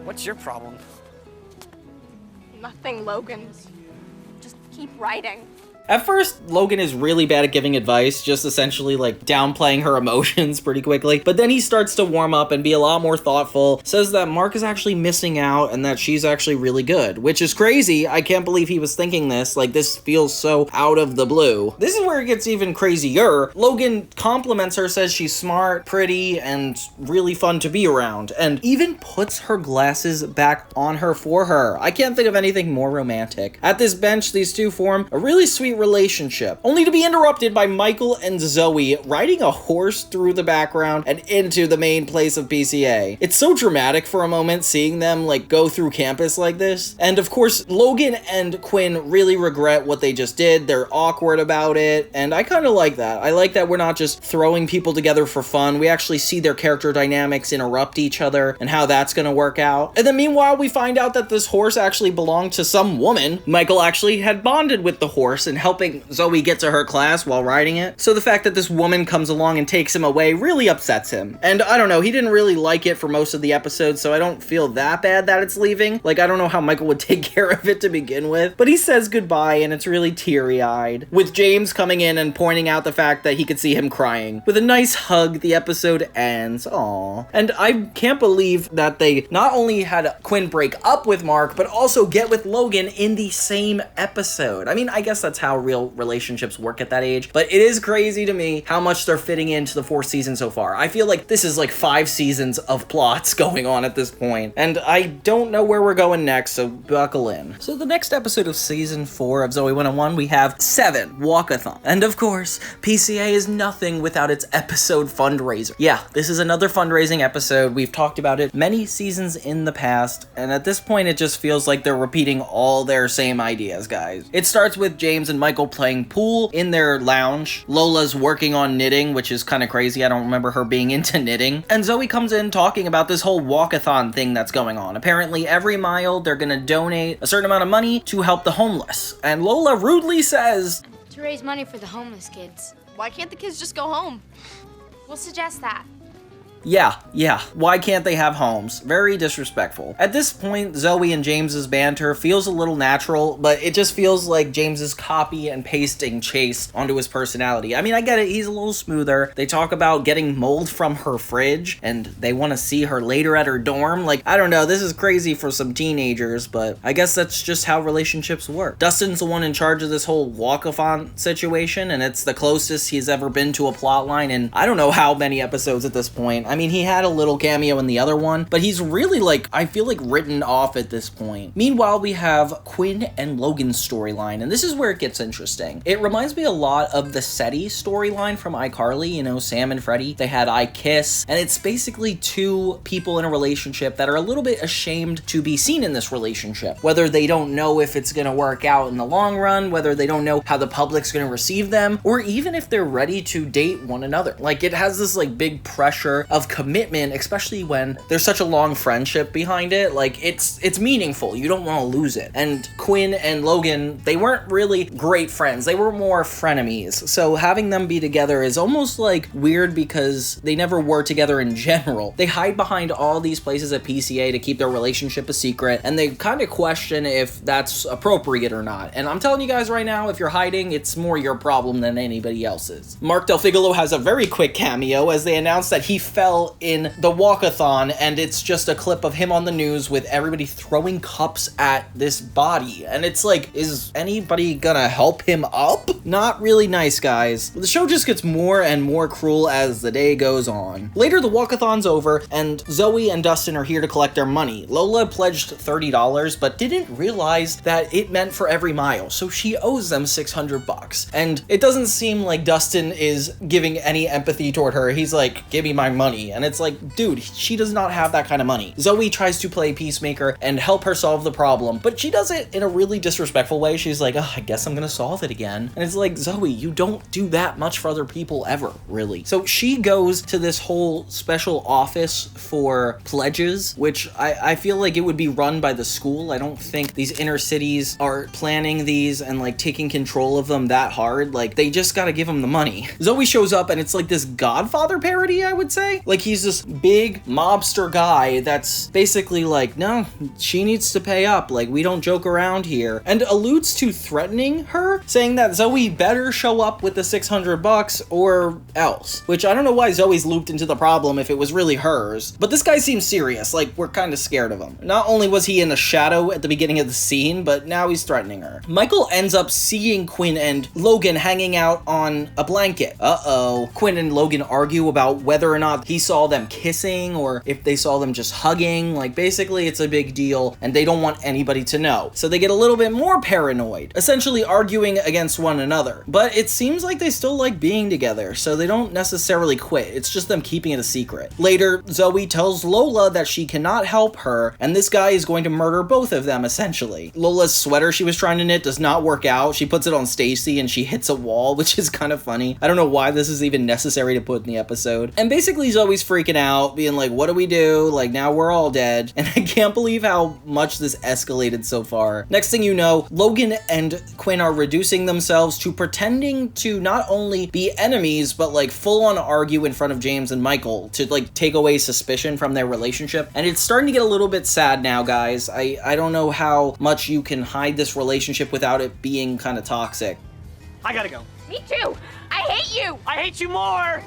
Speaker 6: What's your problem?
Speaker 4: Nothing, Logan. Just keep writing.
Speaker 1: At first, Logan is really bad at giving advice, just essentially like downplaying her emotions pretty quickly. But then he starts to warm up and be a lot more thoughtful, says that Mark is actually missing out and that she's actually really good, which is crazy. I can't believe he was thinking this. Like, this feels so out of the blue. This is where it gets even crazier. Logan compliments her, says she's smart, pretty, and really fun to be around, and even puts her glasses back on her for her. I can't think of anything more romantic. At this bench, these two form a really sweet relationship, only to be interrupted by Michael and Zoey riding a horse through the background and into the main place of PCA. It's so dramatic for a moment seeing them like go through campus like this. And of course, Logan and Quinn really regret what they just did. They're awkward about it, and I kind of like that. I like that we're not just throwing people together for fun. We actually see their character dynamics interrupt each other and how that's gonna work out. And then meanwhile, we find out that this horse actually belonged to some woman. Michael actually had bonded with the horse and helping Zoey get to her class while riding it. So the fact that this woman comes along and takes him away really upsets him. And I don't know, he didn't really like it for most of the episode, so I don't feel that bad that it's leaving. Like, I don't know how Michael would take care of it to begin with. But he says goodbye, and it's really teary-eyed, with James coming in and pointing out the fact that he could see him crying. With a nice hug, the episode ends. Aww. And I can't believe that they not only had Quinn break up with Mark, but also get with Logan in the same episode. I mean, I guess that's how real relationships work at that age, but it is crazy to me how much they're fitting into the 4th season so far. I feel like this is like 5 seasons of plots going on at this point, and I don't know where we're going next, so buckle in. So the next episode of season 4 of Zoey 101, we have 7, Walk-a-Thon. And of course, PCA is nothing without its episode fundraiser. Yeah, this is another fundraising episode. We've talked about it many seasons in the past, and at this point it just feels like they're repeating all their same ideas, guys. It starts with James and Michael playing pool in their lounge. Lola's working on knitting, which is kind of crazy. I don't remember her being into knitting. And Zoey comes in talking about this whole walk-a-thon thing that's going on. Apparently every mile they're gonna donate a certain amount of money to help the homeless. And Lola rudely says,
Speaker 9: to raise money for the homeless kids.
Speaker 4: Why can't the kids just go home?
Speaker 9: We'll suggest that.
Speaker 1: Yeah, why can't they have homes? Very disrespectful. At this point, Zoey and James's banter feels a little natural, but it just feels like James is copy and pasting Chase onto his personality. I mean, I get it, he's a little smoother. They talk about getting mold from her fridge, and they want to see her later at her dorm. Like, I don't know, this is crazy for some teenagers, but I guess that's just how relationships work. Dustin's the one in charge of this whole walk-a-thon situation, and it's the closest he's ever been to a plot line in I don't know how many episodes at this point. I mean, he had a little cameo in the other one, but he's really, like, I feel like written off at this point. Meanwhile, we have Quinn and Logan's storyline, and this is where it gets interesting. It reminds me a lot of the SETI storyline from iCarly, you know, Sam and Freddie. They had I Kiss, and it's basically 2 people in a relationship that are a little bit ashamed to be seen in this relationship. Whether they don't know if it's gonna work out in the long run, whether they don't know how the public's gonna receive them, or even if they're ready to date one another. Like, it has this, like, big pressure of commitment, especially when there's such a long friendship behind it. Like, it's meaningful. You don't want to lose it. And Quinn and Logan, they weren't really great friends. They were more frenemies. So having them be together is almost like weird because they never were together in general. They hide behind all these places at PCA to keep their relationship a secret, and they kind of question if that's appropriate or not. And I'm telling you guys right now, if you're hiding, it's more your problem than anybody else's. Mark Del Figolo has a very quick cameo as they announce that he fell in the Walk-a-Thon, and it's just a clip of him on the news with everybody throwing cups at this body. And it's like, is anybody gonna help him up? Not really nice, guys. The show just gets more and more cruel as the day goes on. Later, the Walk-a-Thon's over, and Zoey and Dustin are here to collect their money. Lola pledged $30, but didn't realize that it meant for every mile, so she owes them $600. And it doesn't seem like Dustin is giving any empathy toward her. He's like, give me my money. And it's like, dude, she does not have that kind of money. Zoey tries to play peacemaker and help her solve the problem, but she does it in a really disrespectful way. She's like, oh, I guess I'm gonna solve it again. And it's like, Zoey, you don't do that much for other people ever, really. So she goes to this whole special office for pledges, which I feel like it would be run by the school. I don't think these inner cities are planning these and like taking control of them that hard. Like, they just gotta give them the money. Zoey shows up and it's like this Godfather parody, I would say. Like, he's this big mobster guy that's basically like, no, she needs to pay up. Like, we don't joke around here. And alludes to threatening her, saying that Zoey better show up with the $600 or else. Which I don't know why Zoey's looped into the problem if it was really hers. But this guy seems serious. Like, we're kind of scared of him. Not only was he in the shadow at the beginning of the scene, but now he's threatening her. Michael ends up seeing Quinn and Logan hanging out on a blanket. Uh-oh. Quinn and Logan argue about whether or not he saw them kissing or if they saw them just hugging. Like, basically it's a big deal and they don't want anybody to know. So they get a little bit more paranoid, essentially arguing against one another. But it seems like they still like being together, so they don't necessarily quit. It's just them keeping it a secret. Later, Zoey tells Lola that she cannot help her, and this guy is going to murder both of them, essentially. Lola's sweater she was trying to knit does not work out. She puts it on Stacy and she hits a wall, which is kind of funny. I don't know why this is even necessary to put in the episode. And basically, Zoey Zoey's freaking out, being like, what do we do? Like, now we're all dead. And I can't believe how much this escalated so far. Next thing you know, Logan and Quinn are reducing themselves to pretending to not only be enemies, but like full on argue in front of James and Michael to like take away suspicion from their relationship. And it's starting to get a little bit sad now, guys. I don't know how much you can hide this relationship without it being kind of toxic.
Speaker 6: I gotta go.
Speaker 4: Me too. I hate you.
Speaker 6: I hate you more.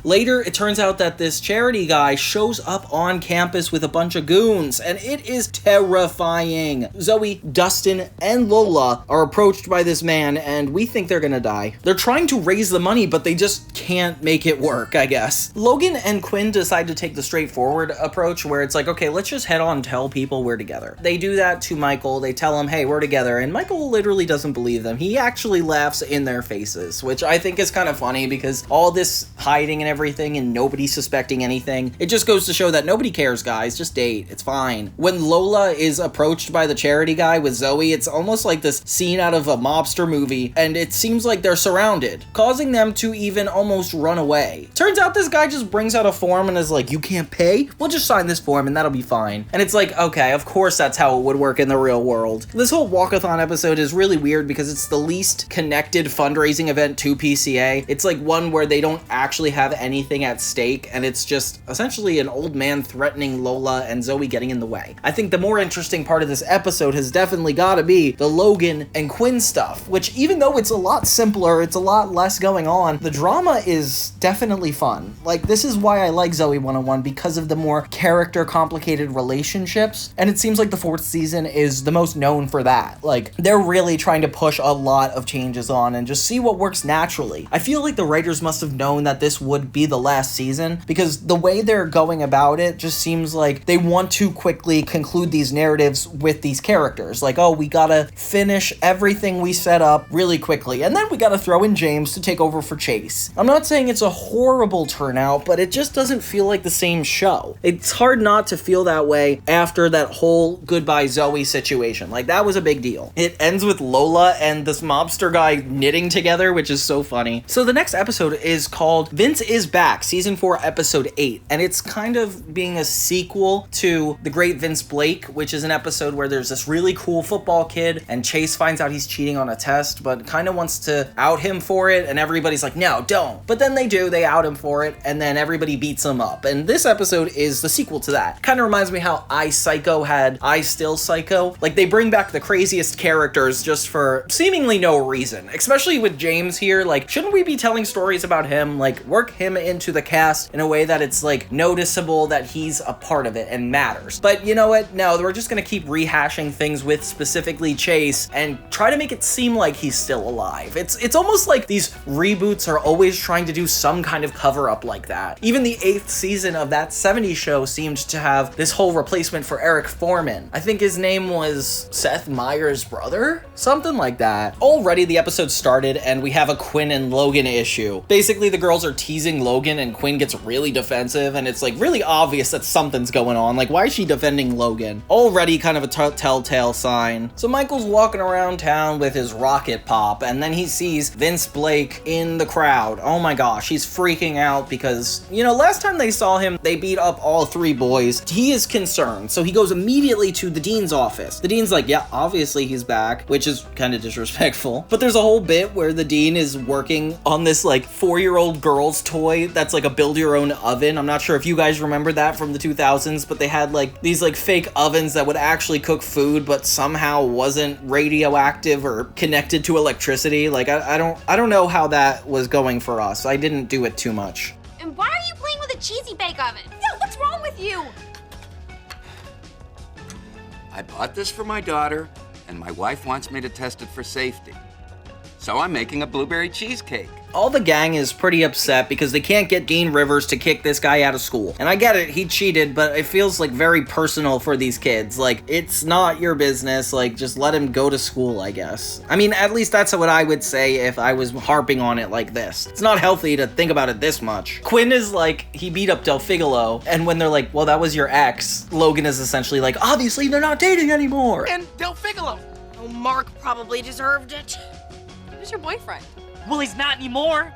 Speaker 1: Later, it turns out that this charity guy shows up on campus with a bunch of goons, and it is terrifying. Zoey, Dustin, and Lola are approached by this man, and we think they're gonna die. They're trying to raise the money, but they just can't make it work, I guess. Logan and Quinn decide to take the straightforward approach, where it's like, okay, let's just head on and tell people we're together. They do that to Michael. They tell him, hey, we're together, and Michael literally doesn't believe them. He actually laughs in their faces, which I think is kind of funny because all this hiding and everything and nobody suspecting anything, it just goes to show that nobody cares, guys. Just date. It's fine. When Lola is approached by the charity guy with Zoey, it's almost like this scene out of a mobster movie, and it seems like they're surrounded, causing them to even almost run away. Turns out this guy just brings out a form and is like, you can't pay? We'll just sign this form and that'll be fine. And it's like, okay, of course that's how it would work in the real world. This whole Walk-a-Thon episode is really weird because it's the least connected fundraising event to PCA. It's like one where they don't actually have anything at stake, and it's just essentially an old man threatening Lola and Zoey getting in the way. I think the more interesting part of this episode has definitely got to be the Logan and Quinn stuff, which even though it's a lot simpler, it's a lot less going on, the drama is definitely fun. Like, this is why I like Zoey 101, because of the more character complicated relationships, and it seems like the 4th season is the most known for that. Like, they're really trying to push a lot of changes on and just see what works naturally. I feel like the writers must have known that this would be the last season, because the way they're going about it just seems like they want to quickly conclude these narratives with these characters. Like, oh, we gotta finish everything we set up really quickly, and then we gotta throw in James to take over for Chase. I'm not saying it's a horrible turnout, but it just doesn't feel like the same show. It's hard not to feel that way after that whole Goodbye Zoey situation. Like, that was a big deal. It ends with Lola and this mobster guy knitting together, which is so funny. So the next episode is called Vince is Back, Season 4, Episode 8, and it's kind of being a sequel to The Great Vince Blake, which is an episode where there's this really cool football kid, and Chase finds out he's cheating on a test, but kind of wants to out him for it, and everybody's like, no, don't. But then they do, they out him for it, and then everybody beats him up, and this episode is the sequel to that. Kind of reminds me how I, Psycho had I Still Psycho. Like, they bring back the craziest characters just for seemingly no reason, especially with James here. Like, shouldn't we be telling stories about him? Like, work him into the cast in a way that it's like noticeable that he's a part of it and matters. But you know what? No, we're just gonna keep rehashing things with specifically Chase and try to make it seem like he's still alive. It's almost like these reboots are always trying to do some kind of cover up like that. Even the 8th season of that 70s show seemed to have this whole replacement for Eric Foreman. I think his name was Seth Meyers' brother? Something like that. Already the episode started and we have a Quinn and Logan issue. Basically the girls are teasing Logan and Quinn gets really defensive, and it's like really obvious that something's going on. Like, why is she defending Logan? Already kind of a telltale sign. So Michael's walking around town with his rocket pop, and then he sees Vince Blake in the crowd. Oh my gosh, he's freaking out because, you know, last time they saw him, they beat up all 3 boys. He is concerned, so he goes immediately to the dean's office. The dean's like, yeah, obviously he's back, which is kind of disrespectful. But there's a whole bit where the dean is working on this like 4-year-old girl's toy that's like a build your own oven. I'm not sure if you guys remember that from the 2000s, but they had like these like fake ovens that would actually cook food but somehow wasn't radioactive or connected to electricity. Like, I don't know how that was going for us. I didn't do it too much.
Speaker 4: And why are you playing with a cheesy bake oven? Yeah, what's wrong with you?
Speaker 3: I bought this for my daughter, and my wife wants me to test it for safety. So I'm making a blueberry cheesecake.
Speaker 1: All the gang is pretty upset because they can't get Dean Rivers to kick this guy out of school. And I get it, he cheated, but it feels like very personal for these kids. Like, it's not your business, like, just let him go to school, I guess. I mean, at least that's what I would say if I was harping on it like this. It's not healthy to think about it this much. Quinn is like, he beat up Del Figolo, and when they're like, well, that was your ex, Logan is essentially like, obviously they're not dating anymore.
Speaker 6: And Del Figolo.
Speaker 2: Oh, Mark probably deserved it.
Speaker 4: He was your boyfriend.
Speaker 6: Well, he's not anymore.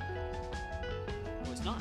Speaker 6: Oh, he's not.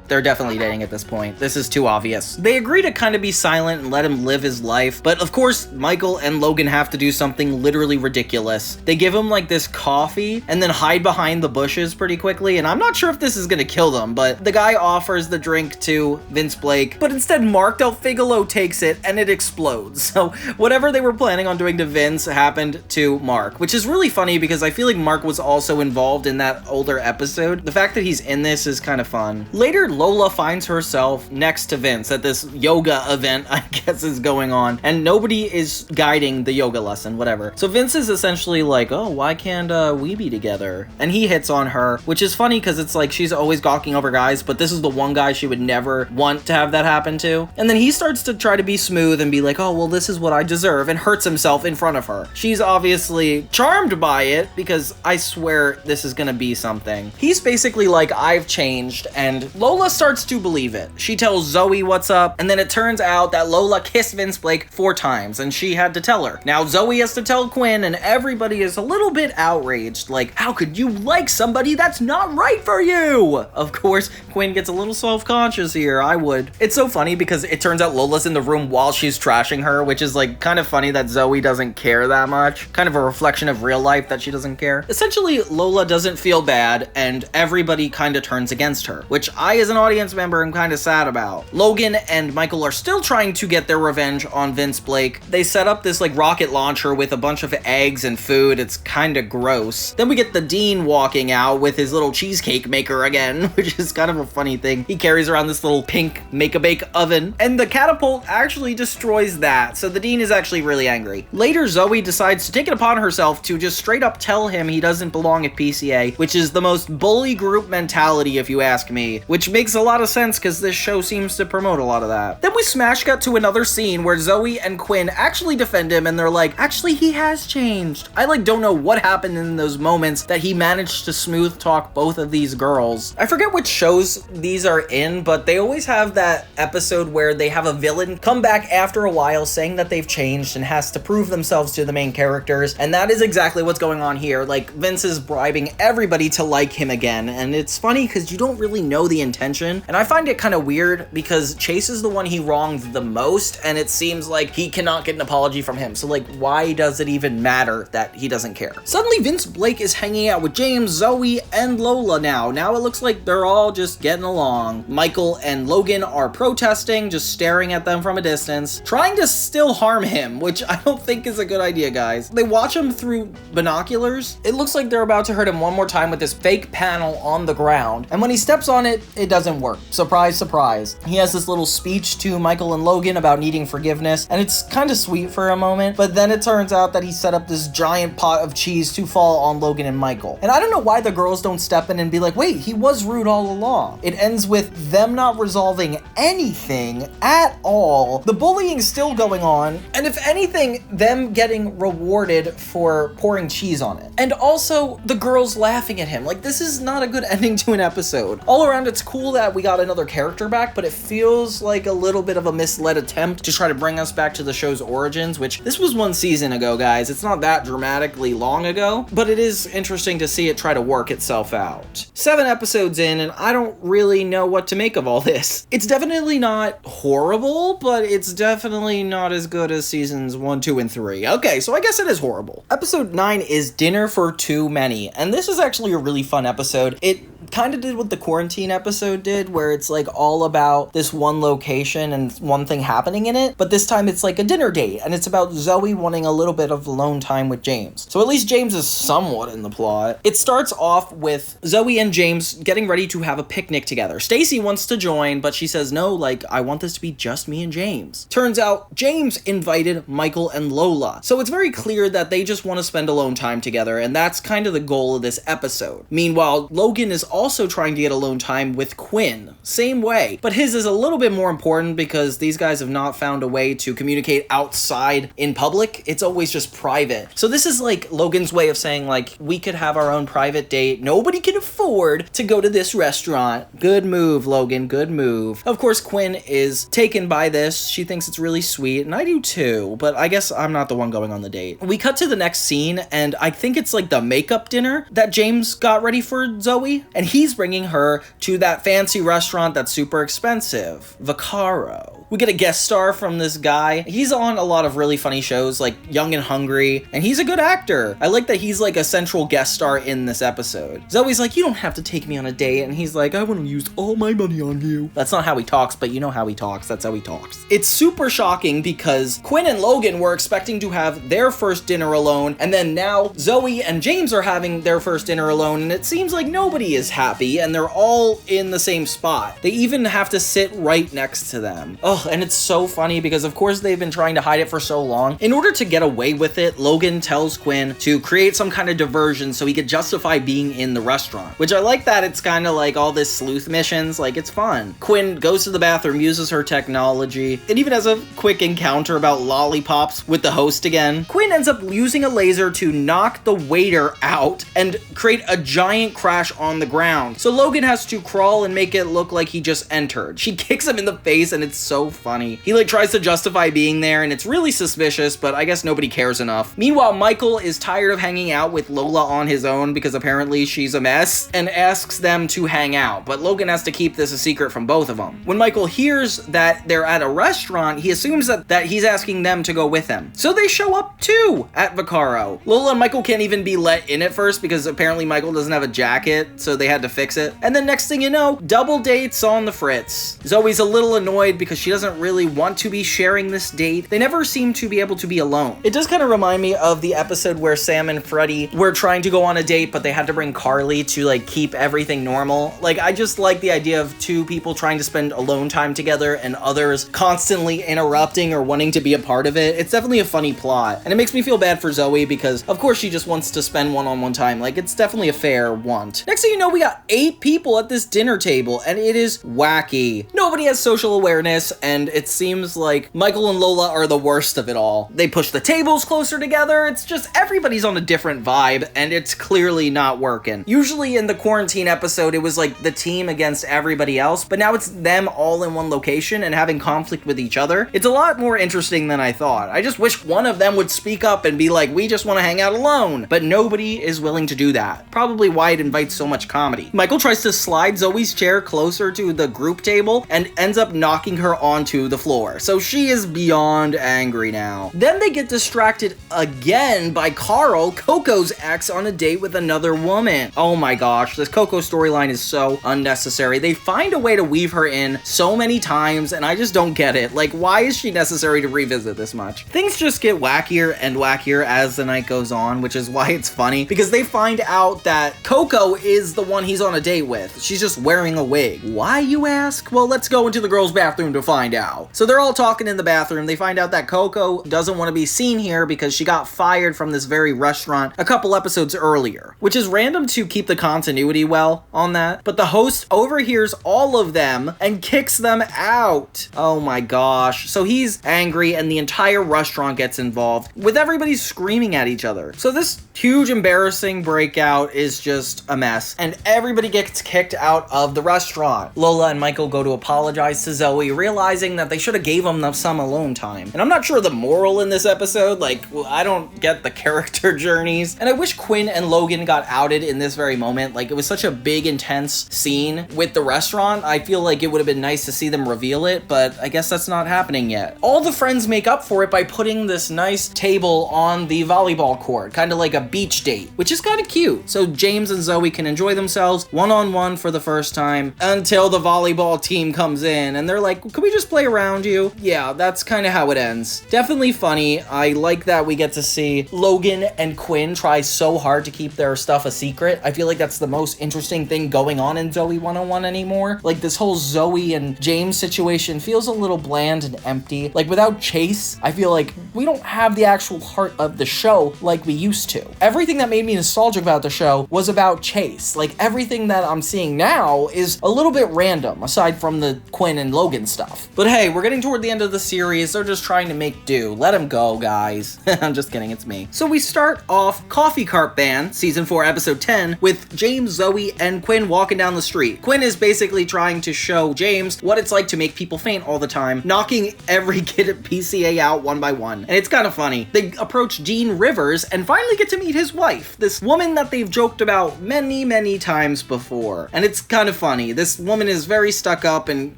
Speaker 1: they're definitely dating at this point. This is too obvious. They agree to kind of be silent and let him live his life, but of course, Michael and Logan have to do something literally ridiculous. They give him like this coffee and then hide behind the bushes pretty quickly, and I'm not sure if this is gonna kill them, but the guy offers the drink to Vince Blake, but instead Mark Del Figolo takes it and it explodes. So whatever they were planning on doing to Vince happened to Mark, which is really funny because I feel like Mark was also involved in that older episode. The fact that he's in this is kind of fun. Later, Lola finds herself next to Vince at this yoga event, I guess, is going on, and nobody is guiding the yoga lesson, whatever. So Vince is essentially like, oh, why can't we be together? And he hits on her, which is funny because it's like she's always gawking over guys, but this is the one guy she would never want to have that happen to. And then he starts to try to be smooth and be like, oh, well, this is what I deserve, and hurts himself in front of her. She's obviously charmed by it because I swear this is gonna be something. He's basically like, I've changed, and Lola starts to believe it. She tells Zoey what's up, and then it turns out that Lola kissed Vince Blake 4 times, and she had to tell her. Now Zoey has to tell Quinn, and everybody is a little bit outraged, like, how could you like somebody that's not right for you? Of course, Quinn gets a little self-conscious here. I would. It's so funny because it turns out Lola's in the room while she's trashing her, which is like kind of funny that Zoey doesn't care that much. Kind of a reflection of real life that she doesn't care. Essentially, Lola doesn't feel bad, and everybody kind of turns against her, which I, as an audience member, am kind of sad about. Logan and Michael are still trying to get their revenge on Vince Blake. They set up this like rocket launcher with a bunch of eggs and food. It's kind of gross. Then we get the Dean walking out with his little cheesecake maker again, which is kind of a funny thing. He carries around this little pink make-a-bake oven, and the catapult actually destroys that, so the Dean is actually really angry. Later, Zoey decides to take it upon herself to just straight up tell him he doesn't belong at PCA, which is the most bully group mentality if you ask me, which makes a lot of sense because this show seems to promote a lot of that. Then we smash cut to another scene where Zoey and Quinn actually defend him, and they're like, actually he has changed. I like don't know what happened in those moments that he managed to smooth talk both of these girls. I forget which shows these are in, but they always have that episode where they have a villain come back after a while saying that they've changed and has to prove themselves to the main characters, and that is exactly what's going on here. Like, Vince is bribing everybody to like him again, and it's funny because you don't really know the intention, and I find it kind of weird because Chase is the one he wronged the most, and it seems like he cannot get an apology from him, so like, why does it even matter that he doesn't care? Suddenly, Vince Blake is hanging out with James, Zoey, and Lola now. Now it looks like they're all just getting along. Michael and Logan are protesting, just staring at them from a distance, trying to still harm him, which I don't think is a good idea, guys. They watch him through binoculars. It looks like they're about to hurt him one more time with this fake panel on the ground, and when he steps on it, it doesn't work. Surprise, surprise. He has this little speech to Michael and Logan about needing forgiveness, and it's kind of sweet for a moment, but then it turns out that he set up this giant pot of cheese to fall on Logan and Michael. And I don't know why the girls don't step in and be like, wait, he was rude all along. It ends with them not resolving anything at all. The bullying's still going on, and if anything, them getting rewarded for pouring cheese on it. And also, the girls laughing at him. Like, this is not a good ending to an episode. All around, it's cool that we got another character back, but it feels like a little bit of a misled attempt to try to bring us back to the show's origins, which this was 1 season ago, guys. It's not that dramatically long ago, but it is interesting to see it try to work itself out. 7 episodes in, and I don't really know what to make of all this. It's definitely not horrible, but it's definitely not as good as seasons 1, 2, and 3. Okay, so I guess it is horrible. Episode 9 is Dinner for Too Many, and this is actually a really fun episode. It kind of did what the quarantine episode did, where it's like all about this one location and one thing happening in it, but this time it's like a dinner date, and it's about Zoey wanting a little bit of alone time with James. So at least James is somewhat in the plot. It starts off with Zoey and James getting ready to have a picnic together. Stacy wants to join, but she says, no, like, I want this to be just me and James. Turns out James invited Michael and Lola. So it's very clear that they just want to spend alone time together, and that's kind of the goal of this episode. Meanwhile, Logan is also trying to get alone time with Quinn. Same way. But his is a little bit more important because these guys have not found a way to communicate outside in public. It's always just private. So this is like Logan's way of saying, like, we could have our own private date. Nobody can afford to go to this restaurant. Good move, Logan. Good move. Of course, Quinn is taken by this. She thinks it's really sweet, and I do too, but I guess I'm not the one going on the date. We cut to the next scene, and I think it's like the makeup dinner that James got ready for Zoey, and and he's bringing her to that fancy restaurant that's super expensive, Vaccaro. We get a guest star from this guy. He's on a lot of really funny shows like Young and Hungry, and he's a good actor. I like that he's like a central guest star in this episode. Zoey's like, you don't have to take me on a date, and he's like, I want to use all my money on you. That's not how he talks, but you know how he talks. That's how he talks. It's super shocking because Quinn and Logan were expecting to have their first dinner alone, and then now Zoey and James are having their first dinner alone, and it seems like nobody is happy, and they're all in the same spot. They even have to sit right next to them. Oh, and it's so funny because of course they've been trying to hide it for so long. In order to get away with it, Logan tells Quinn to create some kind of diversion so he could justify being in the restaurant, which I like that it's kind of like all this sleuth missions, like it's fun. Quinn goes to the bathroom, uses her technology. It even has a quick encounter about lollipops with the host again. Quinn ends up using a laser to knock the waiter out and create a giant crash on the ground. So Logan has to crawl and make it look like he just entered. She kicks him in the face and it's so funny. He like tries to justify being there and it's really suspicious, but I guess nobody cares enough. Meanwhile, Michael is tired of hanging out with Lola on his own because apparently she's a mess and asks them to hang out, but Logan has to keep this a secret from both of them. When Michael hears that they're at a restaurant, he assumes that he's asking them to go with him. So they show up too at Vaccaro. Lola and Michael can't even be let in at first because apparently Michael doesn't have a jacket, so they had to fix it. And then next thing you know, double dates on the fritz. Zoey's a little annoyed because she doesn't really want to be sharing this date. They never seem to be able to be alone. It does kind of remind me of the episode where Sam and Freddie were trying to go on a date, but they had to bring Carly to like keep everything normal. Like, I just like the idea of two people trying to spend alone time together and others constantly interrupting or wanting to be a part of it. It's definitely a funny plot, and it makes me feel bad for Zoey because of course she just wants to spend one-on-one time. Like, it's definitely a fair want. Next thing you know, we got 8 people at this dinner table and it is wacky. Nobody has social awareness and it seems like Michael and Lola are the worst of it all. They push the tables closer together. It's just everybody's on a different vibe and it's clearly not working. Usually in the quarantine episode, it was like the team against everybody else, but now it's them all in one location and having conflict with each other. It's a lot more interesting than I thought. I just wish one of them would speak up and be like, we just want to hang out alone, but nobody is willing to do that. Probably why it invites so much comedy. Michael tries to slide Zoey's chair closer to the group table and ends up knocking her onto the floor. So she is beyond angry now. Then they get distracted again by Carl, Coco's ex, on a date with another woman. Oh my gosh, this Coco storyline is so unnecessary. They find a way to weave her in so many times and I just don't get it. Like, why is she necessary to revisit this much? Things just get wackier and wackier as the night goes on, which is why it's funny because they find out that Coco is the one he's on a date with. She's just wearing a wig. Why, you ask? Well, let's go into the girls' bathroom to find out. So they're all talking in the bathroom. They find out that Coco doesn't want to be seen here because she got fired from this very restaurant a couple episodes earlier, which is random to keep the continuity well on that. But the host overhears all of them and kicks them out. Oh my gosh. So he's angry and the entire restaurant gets involved with everybody screaming at each other. So this huge embarrassing breakout is just a mess and everybody gets kicked out of the restaurant. Lola and Michael go to apologize to Zoey, realizing that they should have gave them some alone time. And I'm not sure the moral in this episode, like, I don't get the character journeys. And I wish Quinn and Logan got outed in this very moment. Like, it was such a big, intense scene with the restaurant. I feel like it would have been nice to see them reveal it, but I guess that's not happening yet. All the friends make up for it by putting this nice table on the volleyball court, kind of like a beach date, which is kind of cute. So James and Zoey can enjoy themselves one-on-one for the first time until the volleyball team comes in and they're like, can we just play around you? Yeah, that's kind of how it ends. Definitely funny. I like that we get to see Logan and Quinn try so hard to keep their stuff a secret. I feel like that's the most interesting thing going on in Zoey 101 anymore. Like, this whole Zoey and James situation feels a little bland and empty. Like, without Chase, I feel like we don't have the actual heart of the show like we used to. Everything that made me nostalgic about the show was about Chase. Like, everything that I'm seeing now is a little bit random, aside from the Quinn and Logan stuff. But hey, we're getting toward the end of the series. They're just trying to make do. Let them go, guys. I'm just kidding, it's me. So we start off Coffee Cart Band, Season 4, Episode 10, with James, Zoey, and Quinn walking down the street. Quinn is basically trying to show James what it's like to make people faint all the time, knocking every kid at PCA out one by one. And it's kind of funny. They approach Dean Rivers and finally get to meet his wife, this woman that they've joked about many times before. And it's kind of funny. This woman is very stuck up and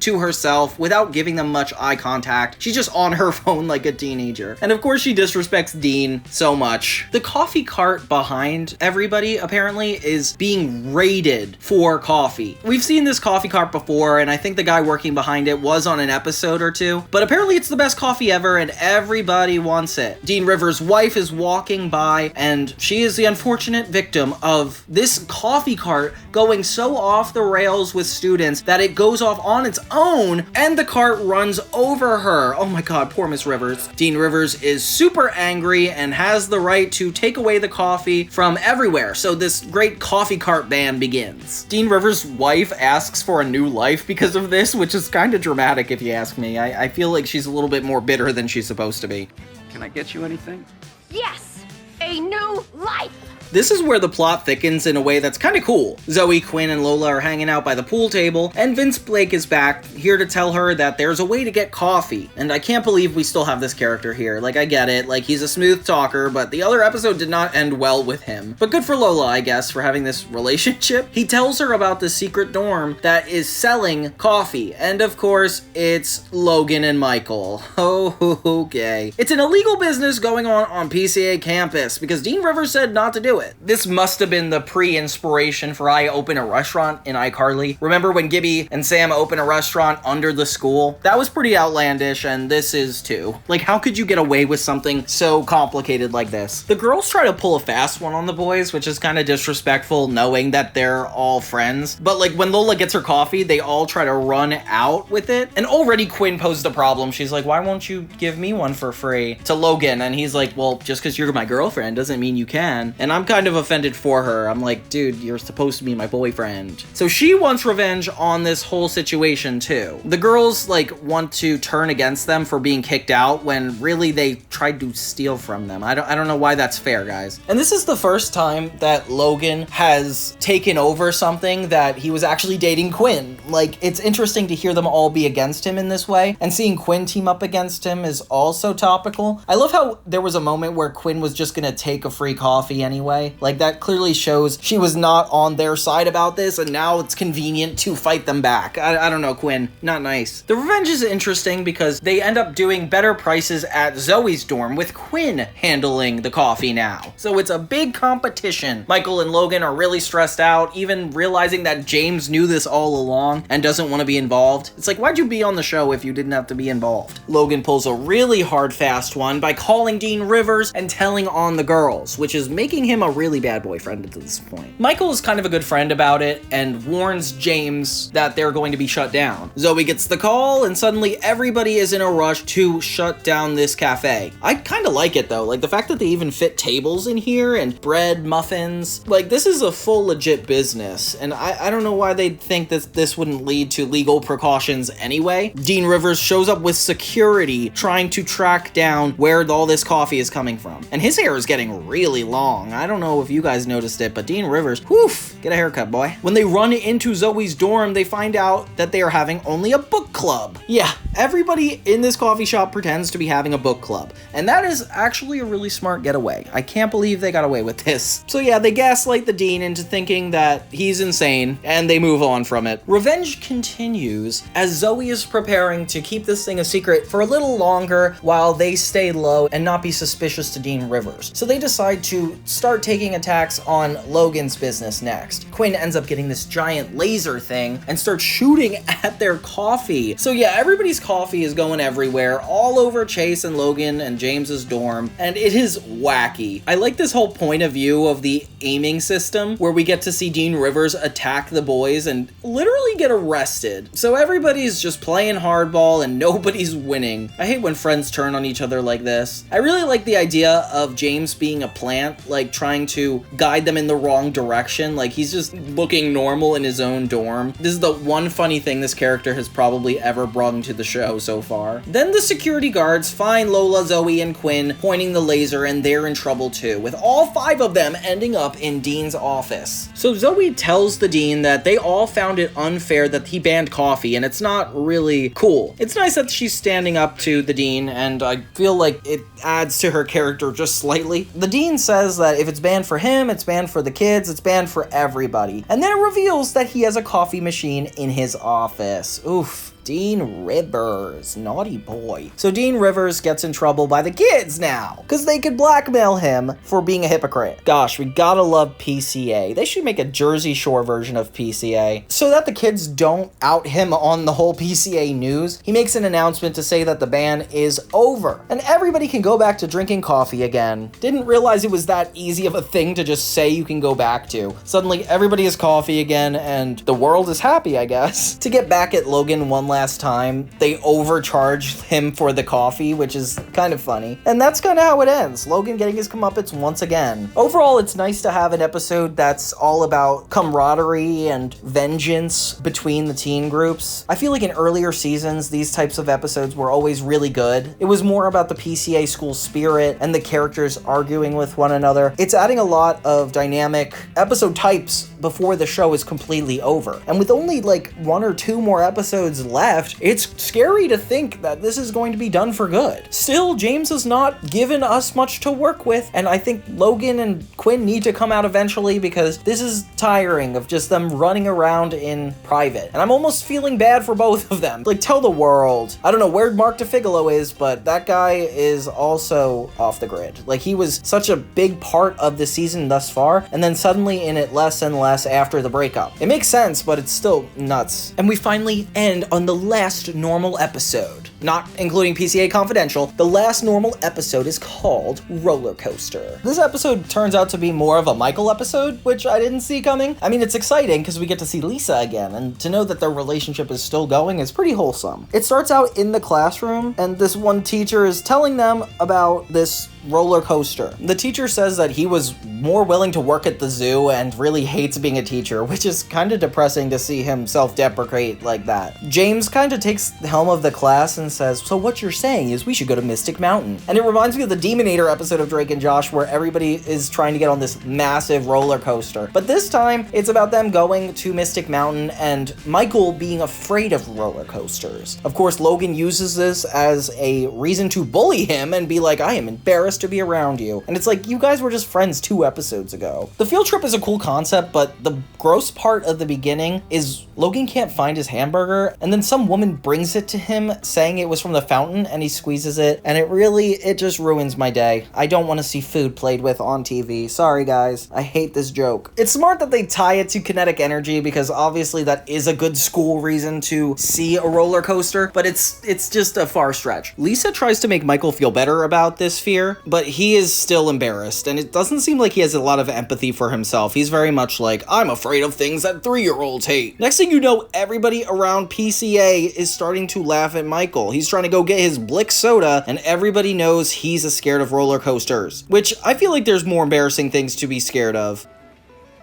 Speaker 1: to herself without giving them much eye contact. She's just on her phone like a teenager. And of course she disrespects Dean so much. The coffee cart behind everybody apparently is being raided for coffee. We've seen this coffee cart before, and I think the guy working behind it was on an episode or two, but apparently it's the best coffee ever and everybody wants it. Dean Rivers' wife is walking by, and she is the unfortunate victim of this coffee cart going so off the rails with students that it goes off on its own and the cart runs over her. Oh my god, poor Miss Rivers. Dean Rivers is super angry and has the right to take away the coffee from everywhere, so this great coffee cart ban begins. Dean Rivers' wife asks for a new life because of this, which is kind of dramatic if you ask me. I feel like she's a little bit more bitter than she's supposed to be.
Speaker 3: Can I get you anything?
Speaker 4: Yes, a new life.
Speaker 1: This is where the plot thickens in a way that's kind of cool. Zoey, Quinn, and Lola are hanging out by the pool table, and Vince Blake is back, here to tell her that there's a way to get coffee. And I can't believe we still have this character here. Like, I get it, like, he's a smooth talker, but the other episode did not end well with him. But good for Lola, I guess, for having this relationship. He tells her about the secret dorm that is selling coffee, and of course, it's Logan and Michael. Oh, okay. It's an illegal business going on PCA campus, because Dean Rivers said not to do it. This must have been the pre-inspiration for I Open a Restaurant in iCarly. Remember when Gibby and Sam open a restaurant under the school? That was pretty outlandish, and this is too. Like, how could you get away with something so complicated like this? The girls try to pull a fast one on the boys, which is kind of disrespectful knowing that they're all friends. But like, when Lola gets her coffee, they all try to run out with it. And already Quinn posed a problem. She's like, why won't you give me one for free? To Logan, and he's like, well, just because you're my girlfriend doesn't mean you can. And I'm kind of offended for her. I'm like, dude, you're supposed to be my boyfriend. So she wants revenge on this whole situation too. The girls like want to turn against them for being kicked out when really they tried to steal from them. I don't know why that's fair, guys. And this is the first time that Logan has taken over something that he was actually dating Quinn. Like, it's interesting to hear them all be against him in this way, and seeing Quinn team up against him is also topical. I love how there was a moment where Quinn was just gonna take a free coffee anyway. Like, that clearly shows she was not on their side about this, and now it's convenient to fight them back. I don't know, Quinn. Not nice. The revenge is interesting because they end up doing better prices at Zoey's dorm with Quinn handling the coffee now. So it's a big competition. Michael and Logan are really stressed out, even realizing that James knew this all along and doesn't want to be involved. It's like, why'd you be on the show if you didn't have to be involved? Logan pulls a really hard fast one by calling Dean Rivers and telling on the girls, which is making him a really bad boyfriend at this point. Michael is kind of a good friend about it and warns James that they're going to be shut down. Zoey gets the call and suddenly everybody is in a rush to shut down this cafe. I kind of like it though, like the fact that they even fit tables in here and bread, muffins. Like, this is a full legit business, and I don't know why they'd think that this wouldn't lead to legal precautions anyway. Dean Rivers shows up with security trying to track down where all this coffee is coming from, and his hair is getting really long. I don't know if you guys noticed it, but Dean Rivers, woof, get a haircut, boy. When they run into Zoey's dorm, they find out that they are having only a book club. Yeah, everybody in this coffee shop pretends to be having a book club, and that is actually a really smart getaway. I can't believe they got away with this. So yeah, they gaslight the dean into thinking that he's insane, and they move on from it. Revenge continues as Zoey is preparing to keep this thing a secret for a little longer while they stay low and not be suspicious to Dean Rivers. So they decide to start taking attacks on Logan's business next. Quinn ends up getting this giant laser thing and starts shooting at their coffee. So yeah, everybody's coffee is going everywhere, all over Chase and Logan and James's dorm, and it is wacky. I like this whole point of view of the aiming system where we get to see Dean Rivers attack the boys and literally get arrested. So everybody's just playing hardball and nobody's winning. I hate when friends turn on each other like this. I really like the idea of James being a plant, like trying to guide them in the wrong direction. Like, he's just looking normal in his own dorm. This is the one funny thing this character has probably ever brought into the show so far. Then the security guards find Lola, Zoey, and Quinn pointing the laser, and they're in trouble too, with all 5 of them ending up in Dean's office. So Zoey tells the Dean that they all found it unfair that he banned coffee, and it's not really cool. It's nice that she's standing up to the Dean, and I feel like it adds to her character just slightly. The Dean says that if it's banned for him, it's banned for the kids, it's banned for everybody. And then it reveals that he has a coffee machine in his office. Oof. Dean Rivers, naughty boy. So Dean Rivers gets in trouble by the kids now, because they could blackmail him for being a hypocrite. Gosh, we gotta love PCA. They should make a Jersey Shore version of PCA. So that the kids don't out him on the whole PCA news, he makes an announcement to say that the ban is over, and everybody can go back to drinking coffee again. Didn't realize it was that easy of a thing to just say you can go back to. Suddenly everybody has coffee again, and the world is happy, I guess. To get back at Logan one last time, they overcharged him for the coffee, which is kind of funny. And that's kind of how it ends. Logan getting his comeuppance once again. Overall, it's nice to have an episode that's all about camaraderie and vengeance between the teen groups. I feel like in earlier seasons, these types of episodes were always really good. It was more about the PCA school spirit and the characters arguing with one another. It's adding a lot of dynamic episode types before the show is completely over. And with only like 1 or 2 more episodes left, it's scary to think that this is going to be done for good. Still, James has not given us much to work with, and I think Logan and Quinn need to come out eventually, because this is tiring of just them running around in private. And I'm almost feeling bad for both of them. Like, tell the world. I don't know where Mark DeFigolo is, but that guy is also off the grid. Like, he was such a big part of the season thus far, and then suddenly in it less and less after the breakup. It makes sense, but it's still nuts. And we finally end on the last normal episode. Not including PCA Confidential, the last normal episode is called Roller Coaster. This episode turns out to be more of a Michael episode, which I didn't see coming. I mean, it's exciting because we get to see Lisa again, and to know that their relationship is still going is pretty wholesome. It starts out in the classroom, and this one teacher is telling them about this roller coaster. The teacher says that he was more willing to work at the zoo and really hates being a teacher, which is kind of depressing to see him self-deprecate like that. James kind of takes the helm of the class and says, so what you're saying is we should go to Mystic Mountain. And it reminds me of the Demonator episode of Drake and Josh, where everybody is trying to get on this massive roller coaster. But this time, it's about them going to Mystic Mountain and Michael being afraid of roller coasters. Of course, Logan uses this as a reason to bully him and be like, I am embarrassed to be around you. And it's like, you guys were just friends 2 episodes ago. The field trip is a cool concept, but the gross part of the beginning is Logan can't find his hamburger, and then some woman brings it to him saying it was from the fountain, and he squeezes it, and it just ruins my day. I don't want to see food played with on TV. Sorry guys, I hate this joke. It's smart that they tie it to kinetic energy, because obviously that is a good school reason to see a roller coaster, but it's just a far stretch. Lisa tries to make Michael feel better about this fear, but he is still embarrassed, and it doesn't seem like he has a lot of empathy for himself. He's very much like, I'm afraid of things that 3-year-olds hate. Next thing you know, everybody around PCA is starting to laugh at Michael. He's trying to go get his Blick soda, and everybody knows he's scared of roller coasters, which I feel like there's more embarrassing things to be scared of.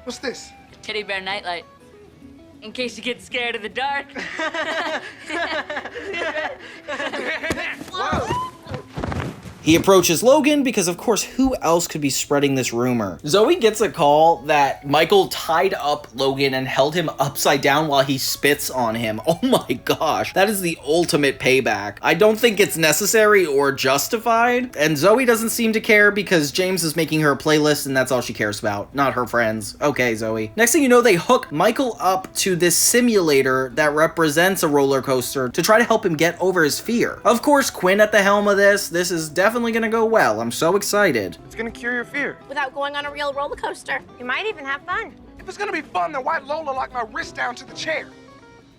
Speaker 8: What's this?
Speaker 4: Teddy bear nightlight. In case you get scared of the dark.
Speaker 8: Whoa!
Speaker 1: He approaches Logan because, of course, who else could be spreading this rumor? Zoey gets a call that Michael tied up Logan and held him upside down while he spits on him. Oh my gosh, that is the ultimate payback. I don't think it's necessary or justified, and Zoey doesn't seem to care because James is making her a playlist and that's all she cares about, not her friends. Okay, Zoey. Next thing you know, they hook Michael up to this simulator that represents a roller coaster to try to help him get over his fear. Of course, Quinn at the helm of this. This is definitely gonna go well. I'm so excited.
Speaker 5: It's gonna cure your fear.
Speaker 4: Without going on a real roller coaster. You might even have fun.
Speaker 5: If it's gonna be fun, then why Lola lock my wrist down to the chair?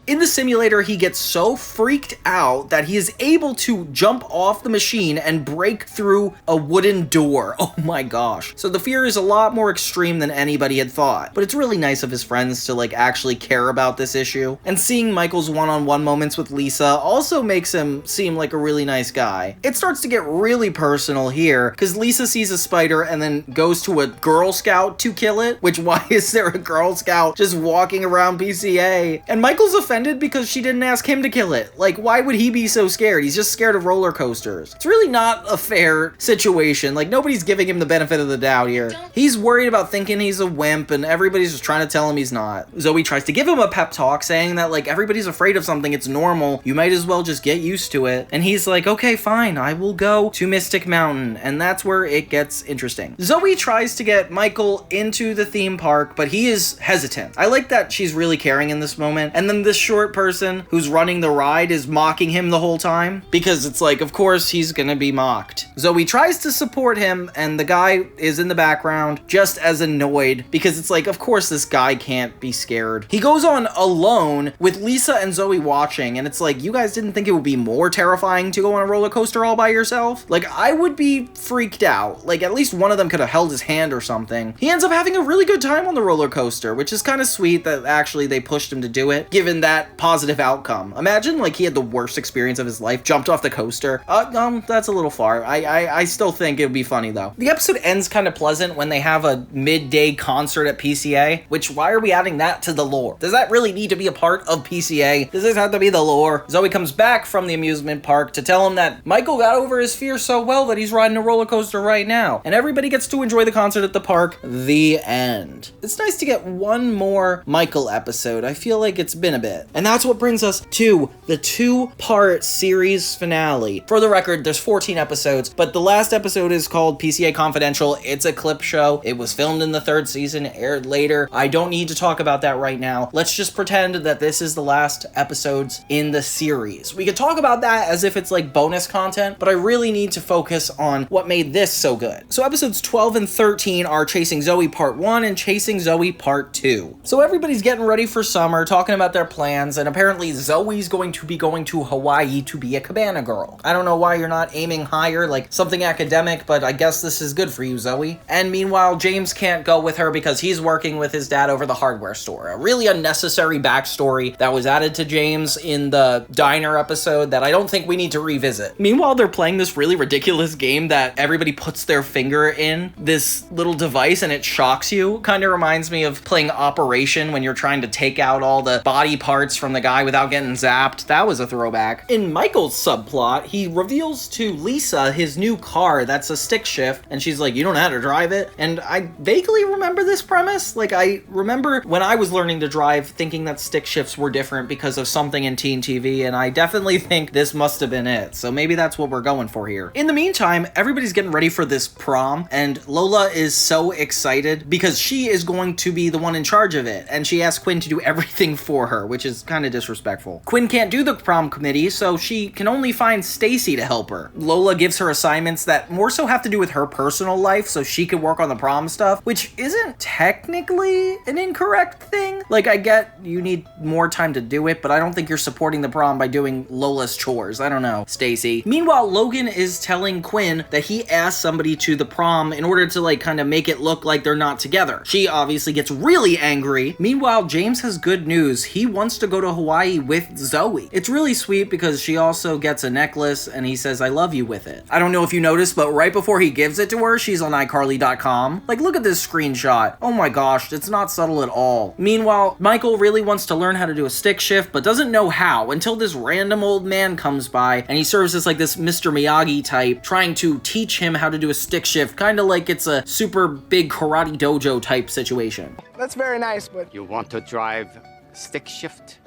Speaker 1: In the simulator, he gets so freaked out that he is able to jump off the machine and break through a wooden door. Oh my gosh. So the fear is a lot more extreme than anybody had thought, but it's really nice of his friends to like actually care about this issue. And seeing Michael's one-on-one moments with Lisa also makes him seem like a really nice guy. It starts to get really personal here because Lisa sees a spider and then goes to a Girl Scout to kill it, which why is there a Girl Scout just walking around PCA? And Michael's offended because she didn't ask him to kill it. Like, why would he be so scared? He's just scared of roller coasters. It's really not a fair situation. Like, nobody's giving him the benefit of the doubt here. He's worried about thinking he's a wimp and everybody's just trying to tell him he's not. Zoey tries to give him a pep talk saying that like everybody's afraid of something, it's normal, you might as well just get used to it. And he's like, okay, fine, I will go to Mystic Mountain. And that's where it gets interesting. Zoey tries to get Michael into the theme park, but he is hesitant. I like that she's really caring in this moment. And then this short person who's running the ride is mocking him the whole time because it's like, of course he's gonna be mocked. Zoey tries to support him and the guy is in the background just as annoyed because it's like, of course this guy can't be scared. He goes on alone with Lisa and Zoey watching and it's like, you guys didn't think it would be more terrifying to go on a roller coaster all by yourself? Like, I would be freaked out. Like, at least one of them could have held his hand or something. He ends up having a really good time on the roller coaster, which is kind of sweet that actually they pushed him to do it, given that positive outcome. Imagine, like, he had the worst experience of his life, jumped off the coaster. That's a little far. I still think it would be funny, though. The episode ends kind of pleasant when they have a midday concert at PCA, which, why are we adding that to the lore? Does that really need to be a part of PCA? Does this have to be the lore? Zoey comes back from the amusement park to tell him that Michael got over his fear so well that he's riding a roller coaster right now. And everybody gets to enjoy the concert at the park. The end. It's nice to get one more Michael episode. I feel like it's been a bit. And that's what brings us to the 2-part series finale. For the record, there's 14 episodes, but the last episode is called PCA Confidential. It's a clip show. It was filmed in the 3rd season, aired later. I don't need to talk about that right now. Let's just pretend that this is the last episodes in the series. We could talk about that as if it's like bonus content, but I really need to focus on what made this so good. So episodes 12 and 13 are Chasing Zoey Part 1 and Chasing Zoey Part 2. So everybody's getting ready for summer, talking about their plans, and apparently Zoey's going to be going to Hawaii to be a cabana girl. I don't know why you're not aiming higher, like something academic, but I guess this is good for you, Zoey. And meanwhile, James can't go with her because he's working with his dad over the hardware store. A really unnecessary backstory that was added to James in the diner episode that I don't think we need to revisit. Meanwhile, they're playing this really ridiculous game that everybody puts their finger in this little device and it shocks you. Kind of reminds me of playing Operation when you're trying to take out all the body parts from the guy without getting zapped. That was a throwback. In Michael's subplot, he reveals to Lisa his new car that's a stick shift, and she's like, you don't know how to drive it? And I vaguely remember this premise. Like, I remember when I was learning to drive thinking that stick shifts were different because of something in teen TV, and I definitely think this must have been it. So maybe that's what we're going for here. In the meantime, everybody's getting ready for this prom, and Lola is so excited because she is going to be the one in charge of it, and she asks Quinn to do everything for her, which is kind of disrespectful. Quinn can't do the prom committee, so she can only find Stacy to help her. Lola gives her assignments that more so have to do with her personal life so she can work on the prom stuff, which isn't technically an incorrect thing. Like, I get you need more time to do it, but I don't think you're supporting the prom by doing Lola's chores. I don't know, Stacy. Meanwhile, Logan is telling Quinn that he asked somebody to the prom in order to like kind of make it look like they're not together. She obviously gets really angry. Meanwhile, James has good news. He wants to go to Hawaii with Zoey. It's really sweet because she also gets a necklace and he says, I love you with it. I don't know if you noticed, but right before he gives it to her, she's on iCarly.com. Like, look at this screenshot. Oh my gosh, it's not subtle at all. Meanwhile, Michael really wants to learn how to do a stick shift, but doesn't know how until this random old man comes by and he serves as like this Mr. Miyagi type, trying to teach him how to do a stick shift, kind of like it's a super big karate dojo type situation.
Speaker 5: That's very nice, but
Speaker 10: You want to drive stick shift?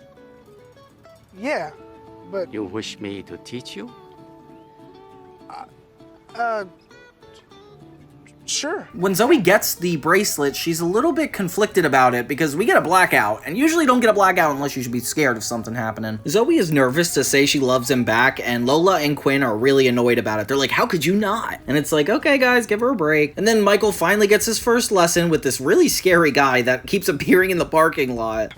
Speaker 5: yeah, but
Speaker 10: You wish me to teach you?
Speaker 5: sure.
Speaker 1: When Zoey gets the bracelet, she's a little bit conflicted about it because we get a blackout, and usually don't get a blackout unless you should be scared of something happening. Zoey is nervous to say she loves him back, and Lola and Quinn are really annoyed about it. They're like, how could you not? And it's like, okay guys, give her a break. And then Michael finally gets his first lesson with this really scary guy that keeps appearing in the parking lot.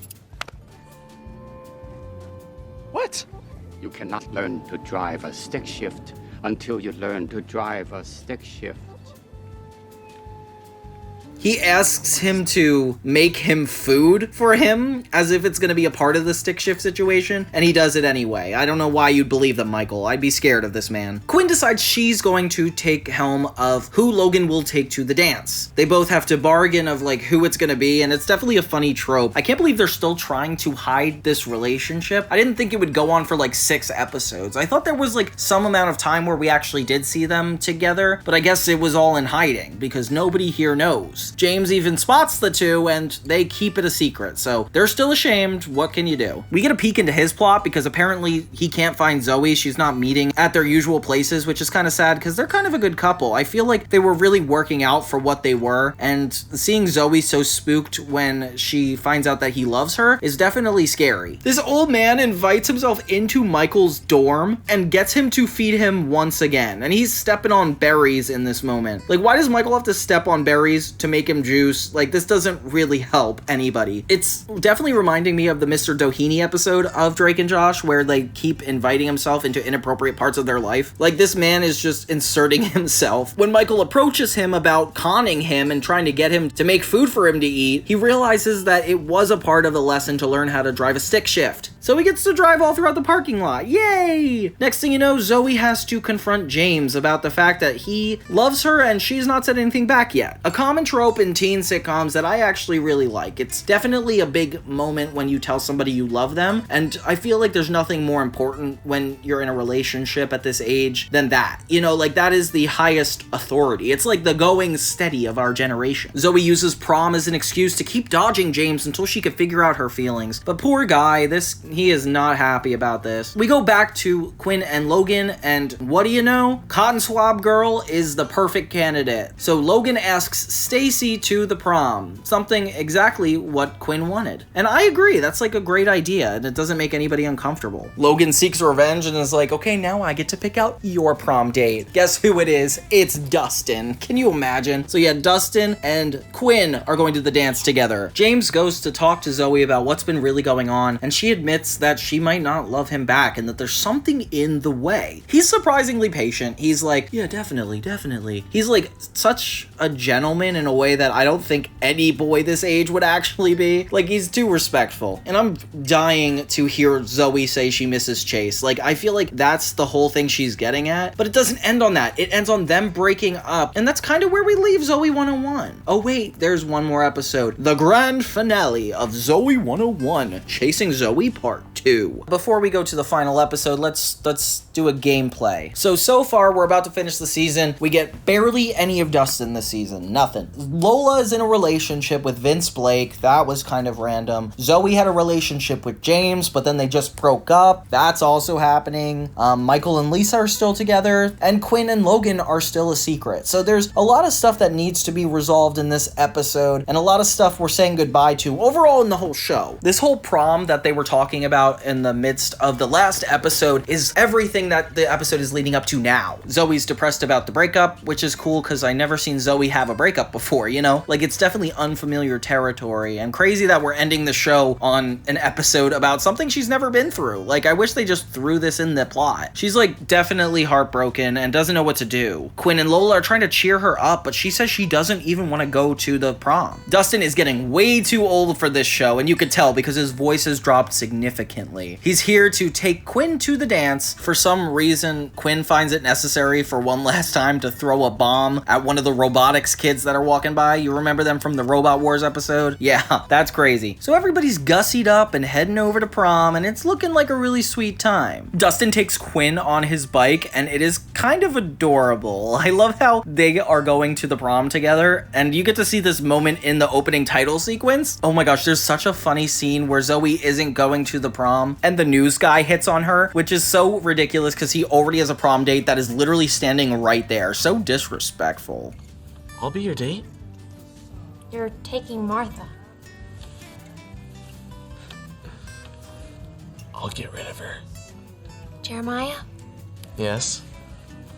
Speaker 10: You cannot learn to drive a stick shift until you learn to drive a stick shift.
Speaker 1: He asks him to make him food for him, as if it's going to be a part of the stick shift situation, and he does it anyway. I don't know why you'd believe them, Michael. I'd be scared of this man. Quinn decides she's going to take helm of who Logan will take to the dance. They both have to bargain of like who it's going to be, and it's definitely a funny trope. I can't believe they're still trying to hide this relationship. I didn't think it would go on for like 6 episodes. I thought there was like some amount of time where we actually did see them together, but I guess it was all in hiding because nobody here knows. James even spots the two and they keep it a secret, so they're still ashamed. What can you do? We get a peek into his plot because apparently he can't find Zoey. She's not meeting at their usual places, which is kind of sad because they're kind of a good couple. I feel like they were really working out for what they were, and seeing Zoey so spooked when she finds out that he loves her is definitely scary. This old man invites himself into Michael's dorm and gets him to feed him once again, and he's stepping on berries in this moment. Like, why does Michael have to step on berries to make him juice? Like, this doesn't really help anybody. It's definitely reminding me of the Mr. Doheny episode of Drake and Josh, where they keep inviting himself into inappropriate parts of their life. Like, this man is just inserting himself. When Michael approaches him about conning him and trying to get him to make food for him to eat, he realizes that it was a part of the lesson to learn how to drive a stick shift. So he gets to drive all throughout the parking lot. Yay! Next thing you know, Zoey has to confront James about the fact that he loves her and she's not said anything back yet. A common trope in teen sitcoms that I actually really like. It's definitely a big moment when you tell somebody you love them, and I feel like there's nothing more important when you're in a relationship at this age than that. You know, like, that is the highest authority. It's like the going steady of our generation. Zoey uses prom as an excuse to keep dodging James until she could figure out her feelings. But poor guy, he is not happy about this. We go back to Quinn and Logan, and what do you know? Cotton Swab Girl is the perfect candidate. So Logan asks Stacy to the prom. Something exactly what Quinn wanted. And I agree, that's like a great idea, and it doesn't make anybody uncomfortable. Logan seeks revenge and is like, okay, now I get to pick out your prom date. Guess who it is? It's Dustin. Can you imagine? So yeah, Dustin and Quinn are going to the dance together. James goes to talk to Zoey about what's been really going on, and she admits that she might not love him back and that there's something in the way. He's surprisingly patient. He's like, yeah, definitely. He's like such a gentleman in a way that I don't think any boy this age would actually be. Like, he's too respectful. And I'm dying to hear Zoey say she misses Chase. Like, I feel like that's the whole thing she's getting at, but it doesn't end on that. It ends on them breaking up, and that's kind of where we leave Zoey 101. Oh wait, there's one more episode. The grand finale of Zoey 101, Chasing Zoey Part 2. Before we go to the final episode, let's do a gameplay. So far, we're about to finish the season. We get barely any of Dustin this season. Nothing. Lola is in a relationship with Vince Blake. That was kind of random. Zoey had a relationship with James, but then they just broke up. That's also happening. Michael and Lisa are still together, and Quinn and Logan are still a secret. So there's a lot of stuff that needs to be resolved in this episode, and a lot of stuff we're saying goodbye to overall in the whole show. This whole prom that they were talking about in the midst of the last episode is everything that the episode is leading up to now. Zoey's depressed about the breakup, which is cool because I never seen Zoey have a breakup before, you know? Like, it's definitely unfamiliar territory, and crazy that we're ending the show on an episode about something she's never been through. Like, I wish they just threw this in the plot. She's like definitely heartbroken and doesn't know what to do. Quinn and Lola are trying to cheer her up, but she says she doesn't even want to go to the prom. Dustin is getting way too old for this show, and you could tell because his voice has dropped significantly. He's here to take Quinn to the dance. For some reason, Quinn finds it necessary for one last time to throw a bomb at one of the robotics kids that are walking by. You remember them from the Robot Wars episode? Yeah, that's crazy. So everybody's gussied up and heading over to prom, and it's looking like a really sweet time. Dustin takes Quinn on his bike, and it is kind of adorable. I love how they are going to the prom together, and you get to see this moment in the opening title sequence. Oh my gosh, there's such a funny scene where Zoey isn't going to the prom, and the news guy hits on her, which is so ridiculous because he already has a prom date that is literally standing right there. So disrespectful.
Speaker 11: I'll be your date.
Speaker 9: You're taking Martha.
Speaker 11: I'll get rid of her.
Speaker 9: Jeremiah,
Speaker 11: Yes?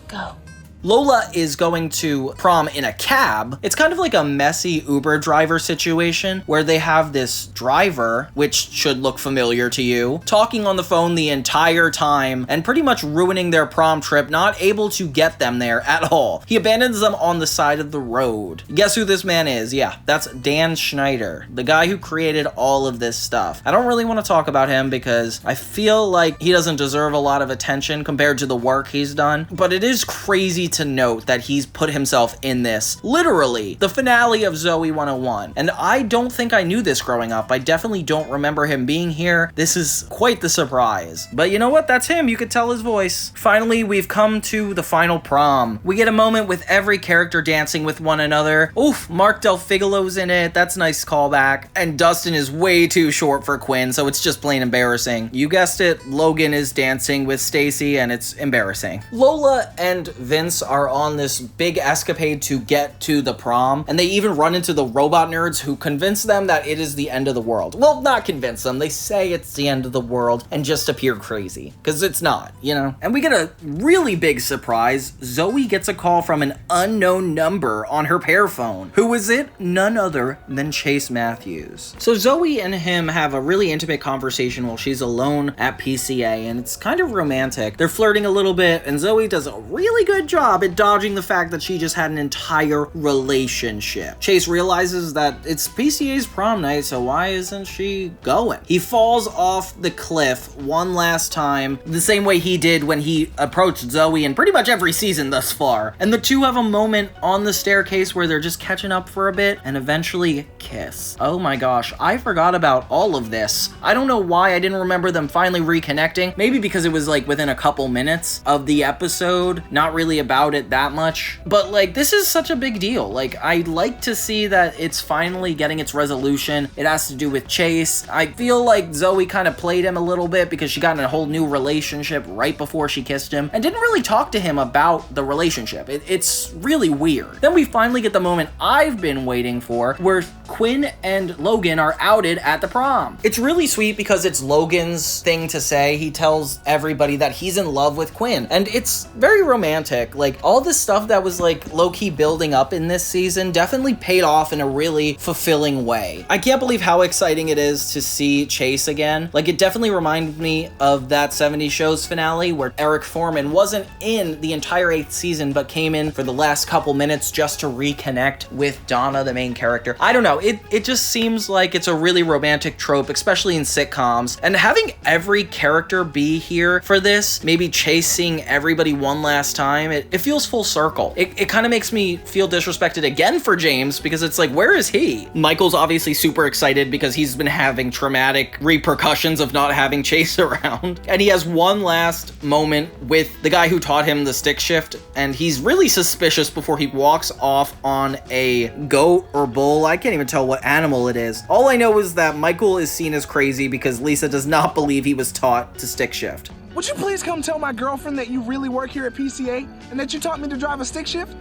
Speaker 9: go.
Speaker 1: Lola is going to prom in a cab. It's kind of like a messy Uber driver situation where they have this driver, which should look familiar to you, talking on the phone the entire time and pretty much ruining their prom trip, not able to get them there at all. He abandons them on the side of the road. Guess who this man is? Yeah, that's Dan Schneider, the guy who created all of this stuff. I don't really want to talk about him because I feel like he doesn't deserve a lot of attention compared to the work he's done, but it is crazy to note that he's put himself in this, literally, the finale of Zoey 101. And I don't think I knew this growing up. I definitely don't remember him being here. This is quite the surprise. But you know what? That's him. You could tell his voice. Finally, we've come to the final prom. We get a moment with every character dancing with one another. Oof, Mark Del Figolo's in it. That's a nice callback. And Dustin is way too short for Quinn, so it's just plain embarrassing. You guessed it, Logan is dancing with Stacy, and it's embarrassing. Lola and Vince are on this big escapade to get to the prom, and they even run into the robot nerds who convince them that it is the end of the world. Well, not convince them, they say it's the end of the world and just appear crazy, because it's not, you know? And we get a really big surprise. Zoey gets a call from an unknown number on her pair phone. Who is it? None other than Chase Matthews. So Zoey and him have a really intimate conversation while she's alone at PCA, and it's kind of romantic. They're flirting a little bit, and Zoey does a really good job at dodging the fact that she just had an entire relationship. Chase realizes that it's PCA's prom night, so why isn't she going? He falls off the cliff one last time, the same way he did when he approached Zoey in pretty much every season thus far. And the two have a moment on the staircase where they're just catching up for a bit and eventually kiss. Oh my gosh, I forgot about all of this. I don't know why I didn't remember them finally reconnecting. Maybe because it was like within a couple minutes of the episode, not really about it that much. But like, this is such a big deal. Like, I'd like to see that it's finally getting its resolution. It has to do with Chase. I feel like Zoey kind of played him a little bit because she got in a whole new relationship right before she kissed him and didn't really talk to him about the relationship. It's really weird. Then we finally get the moment I've been waiting for where Quinn and Logan are outed at the prom. It's really sweet because it's Logan's thing to say. He tells everybody that he's in love with Quinn, and it's very romantic. Like, all this stuff that was like low-key building up in this season definitely paid off in a really fulfilling way. I can't believe how exciting it is to see Chase again. Like, it definitely reminded me of that 70s Show's finale where Eric Foreman wasn't in the entire 8th season but came in for the last couple minutes just to reconnect with Donna, the main character. I don't know, it just seems like it's a really romantic trope, especially in sitcoms, and having every character be here for this, maybe Chase seeing everybody one last time, it feels full circle. It kind of makes me feel disrespected again for James because it's like, where is he? Michael's obviously super excited because he's been having traumatic repercussions of not having Chase around, and he has one last moment with the guy who taught him the stick shift, and he's really suspicious before he walks off on a goat or bull. I can't even tell what animal it is. All I know is that Michael is seen as crazy because Lisa does not believe he was taught to stick shift.
Speaker 5: Would you please come tell my girlfriend that you really work here at PCA and that you taught me to drive a stick shift?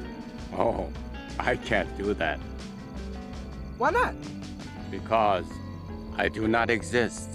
Speaker 10: Oh, I can't do that.
Speaker 5: Why not?
Speaker 10: Because I do not exist.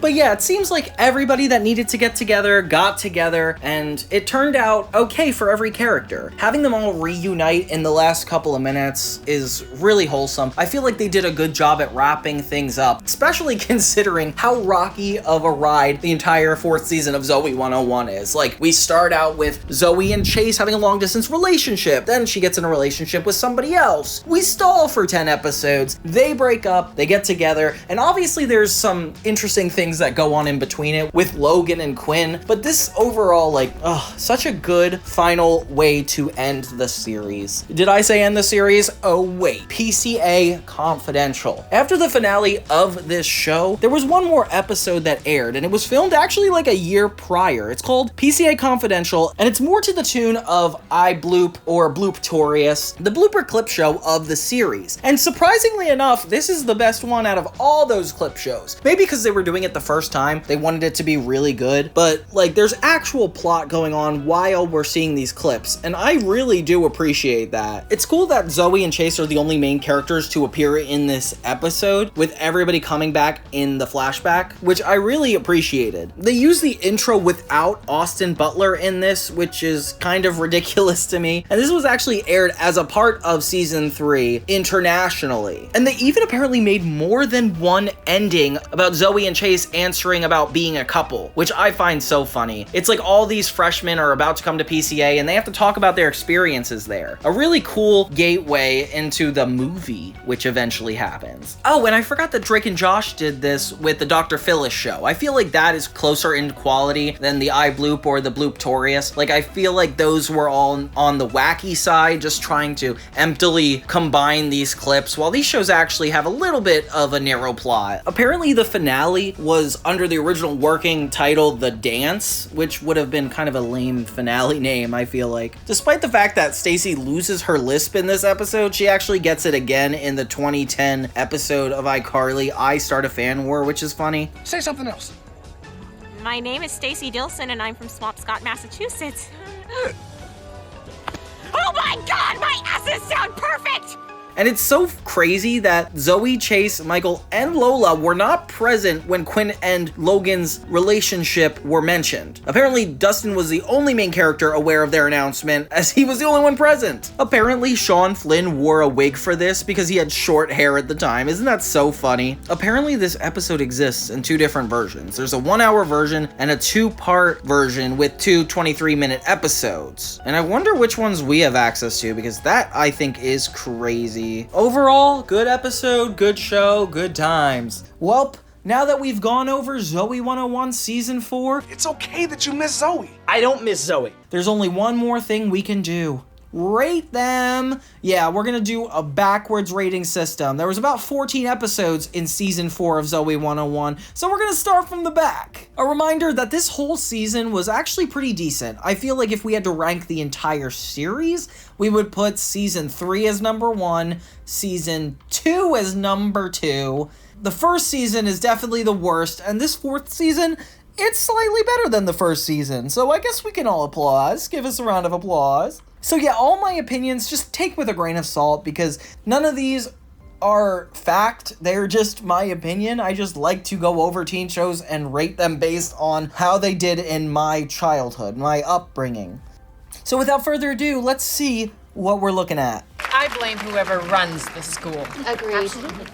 Speaker 1: But yeah, it seems like everybody that needed to get together got together, and it turned out okay for every character. Having them all reunite in the last couple of minutes is really wholesome. I feel like they did a good job at wrapping things up, especially considering how rocky of a ride the entire 4th season of Zoey 101 is. Like, we start out with Zoey and Chase having a long distance relationship, then she gets in a relationship with somebody else. We stall for 10 episodes, they break up, they get together, and obviously there's some interesting things that go on in between it with Logan and Quinn, but this overall, like, such a good final way to end the series. Did I say end the series? Oh wait, PCA Confidential. After the finale of this show, there was one more episode that aired, and it was filmed actually like a year prior. It's called PCA Confidential, and it's more to the tune of iBloop or Blooptorious, the blooper clip show of the series. And surprisingly enough, this is the best one out of all those clip shows. Maybe because they were doing it the the first time. They wanted it to be really good, but like there's actual plot going on while we're seeing these clips, and I really do appreciate that. It's cool that Zoey and Chase are the only main characters to appear in this episode, with everybody coming back in the flashback, which I really appreciated. They use the intro without Austin Butler in this, which is kind of ridiculous to me, and this was actually aired as a part of season 3 internationally. And they even apparently made more than one ending about Zoey and Chase answering about being a couple, which I find so funny. It's like all these freshmen are about to come to PCA and they have to talk about their experiences there. A really cool gateway into the movie, which eventually happens. Oh, and I forgot that Drake and Josh did this with the Dr. Phyllis show. I feel like that is closer in quality than the iBloop or the Blooptorious. Like, I feel like those were all on the wacky side, just trying to emptily combine these clips, while these shows actually have a little bit of a narrow plot. Apparently the finale was under the original working title The Dance, which would have been kind of a lame finale name, I feel like. Despite the fact that Stacy loses her lisp in this episode, she actually gets it again in the 2010 episode of iCarly, I Start a Fan War, which is funny.
Speaker 5: Say something else.
Speaker 4: My name is Stacy Dilson, and I'm from Swampscott, Massachusetts. Oh my God, my S's sound perfect!
Speaker 1: And it's so crazy that Zoey, Chase, Michael, and Lola were not present when Quinn and Logan's relationship were mentioned. Apparently, Dustin was the only main character aware of their announcement, as he was the only one present. Apparently, Sean Flynn wore a wig for this because he had short hair at the time. Isn't that so funny? Apparently, this episode exists in 2 different versions. There's a 1-hour version and a 2-part version with 2 23-minute episodes. And I wonder which ones we have access to, because that, I think, is crazy. Overall, good episode, good show, good times. Welp, now that we've gone over Zoey 101 Season 4...
Speaker 5: It's okay that you miss Zoey.
Speaker 6: I don't miss Zoey.
Speaker 1: There's only one more thing we can do. Rate them. Yeah, we're gonna do a backwards rating system. There was about 14 episodes in season 4 of Zoey 101, so we're gonna start from the back. A reminder that this whole season was actually pretty decent. I feel like if we had to rank the entire series, we would put season 3 as number 1, season 2 as number 2. The first season is definitely the worst, and this 4th season, it's slightly better than the first season, so I guess we can all applause. Give us a round of applause. So yeah, all my opinions just take with a grain of salt, because none of these are fact. They're just my opinion. I just like to go over teen shows and rate them based on how they did in my childhood, my upbringing. So without further ado, let's see what we're looking at.
Speaker 11: I blame whoever runs the school.
Speaker 9: Agreed.
Speaker 11: Absolutely.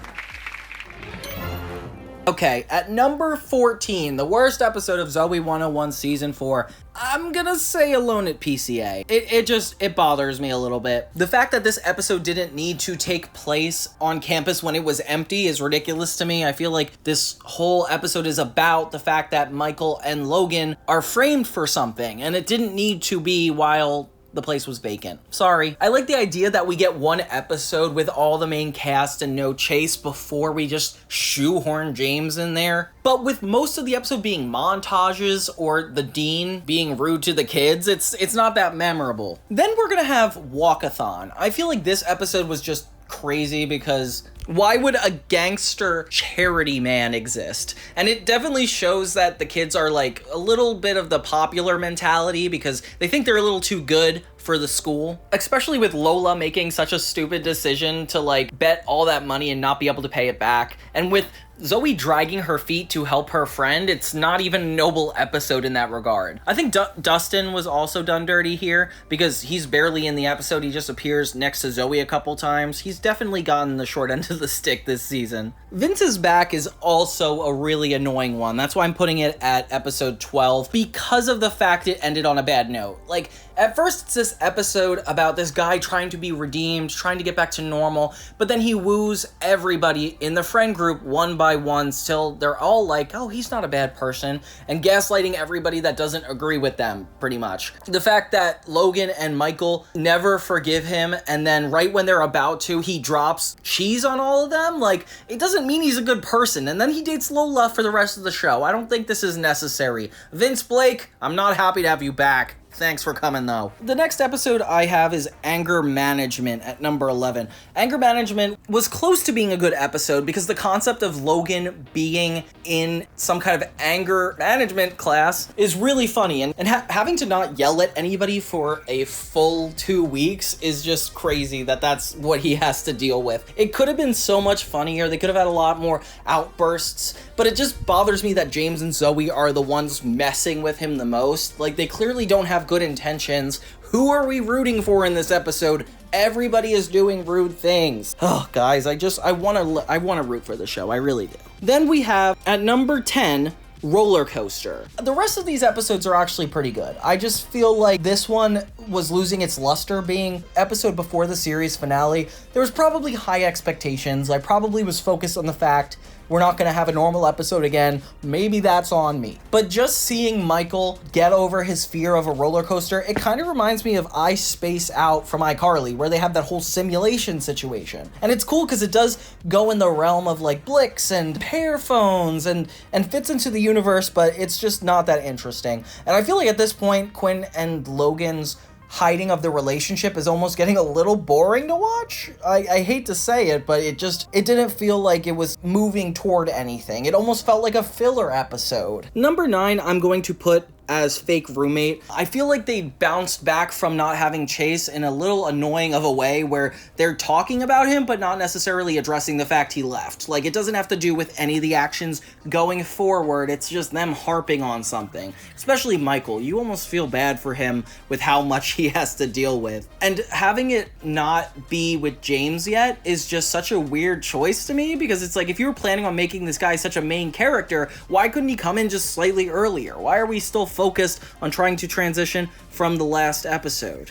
Speaker 1: Okay, at number 14, the worst episode of Zoey 101 Season 4, I'm gonna say Alone at PCA. It bothers me a little bit. The fact that this episode didn't need to take place on campus when it was empty is ridiculous to me. I feel like this whole episode is about the fact that Michael and Logan are framed for something, and it didn't need to be while the place was vacant. Sorry. I like the idea that we get one episode with all the main cast and no Chase before we just shoehorn James in there. But with most of the episode being montages or the dean being rude to the kids, it's not that memorable. Then we're gonna have Walk-a-Thon. I feel like this episode was just crazy because why would a gangster charity man exist? And it definitely shows that the kids are like a little bit of the popular mentality because they think they're a little too good for the school. Especially with Lola making such a stupid decision to like bet all that money and not be able to pay it back. And with Zoey dragging her feet to help her friend, it's not even a noble episode in that regard. I think Dustin was also done dirty here because he's barely in the episode. He just appears next to Zoey a couple times. He's definitely gotten the short end of the stick this season. Vince's back is also a really annoying one. That's why I'm putting it at episode 12 because of the fact it ended on a bad note. Like, at first it's this episode about this guy trying to be redeemed, trying to get back to normal, but then he woos everybody in the friend group one by one till they're all like, oh, he's not a bad person, and gaslighting everybody that doesn't agree with them, pretty much. The fact that Logan and Michael never forgive him, and then right when they're about to, he drops cheese on all of them, like, it doesn't mean he's a good person, and then he dates Lola for the rest of the show. I don't think this is necessary. Vince Blake, I'm not happy to have you back. Thanks for coming, though. The next episode I have is Anger Management at number 11. Anger Management was close to being a good episode because the concept of Logan being in some kind of anger management class is really funny. And having to not yell at anybody for a full 2 weeks is just crazy that's what he has to deal with. It could have been so much funnier. They could have had a lot more outbursts, but it just bothers me that James and Zoey are the ones messing with him the most. Like, they clearly don't have good intentions. Who are we rooting for in this episode? Everybody is doing rude things. Oh, guys, I want to root for the show. I really do. Then we have at number 10, Roller Coaster. The rest of these episodes are actually pretty good. I just feel like this one was losing its luster being episode before the series finale. There was probably high expectations. I probably was focused on the fact we're not going to have a normal episode again. Maybe that's on me. But just seeing Michael get over his fear of a roller coaster, it kind of reminds me of I Space Out from iCarly, where they have that whole simulation situation. And it's cool because it does go in the realm of like Blix and pair phones and fits into the universe, but it's just not that interesting. And I feel like at this point, Quinn and Logan's hiding of the relationship is almost getting a little boring to watch. I hate to say it, but it didn't feel like it was moving toward anything. It almost felt like a filler episode. Number 9, I'm going to put as Fake Roommate. I feel like they bounced back from not having Chase in a little annoying of a way where they're talking about him but not necessarily addressing the fact he left. Like, it doesn't have to do with any of the actions going forward, it's just them harping on something. Especially Michael, you almost feel bad for him with how much he has to deal with. And having it not be with James yet is just such a weird choice to me, because it's like, if you were planning on making this guy such a main character, why couldn't he come in just slightly earlier? Why are we still focused on trying to transition from the last episode?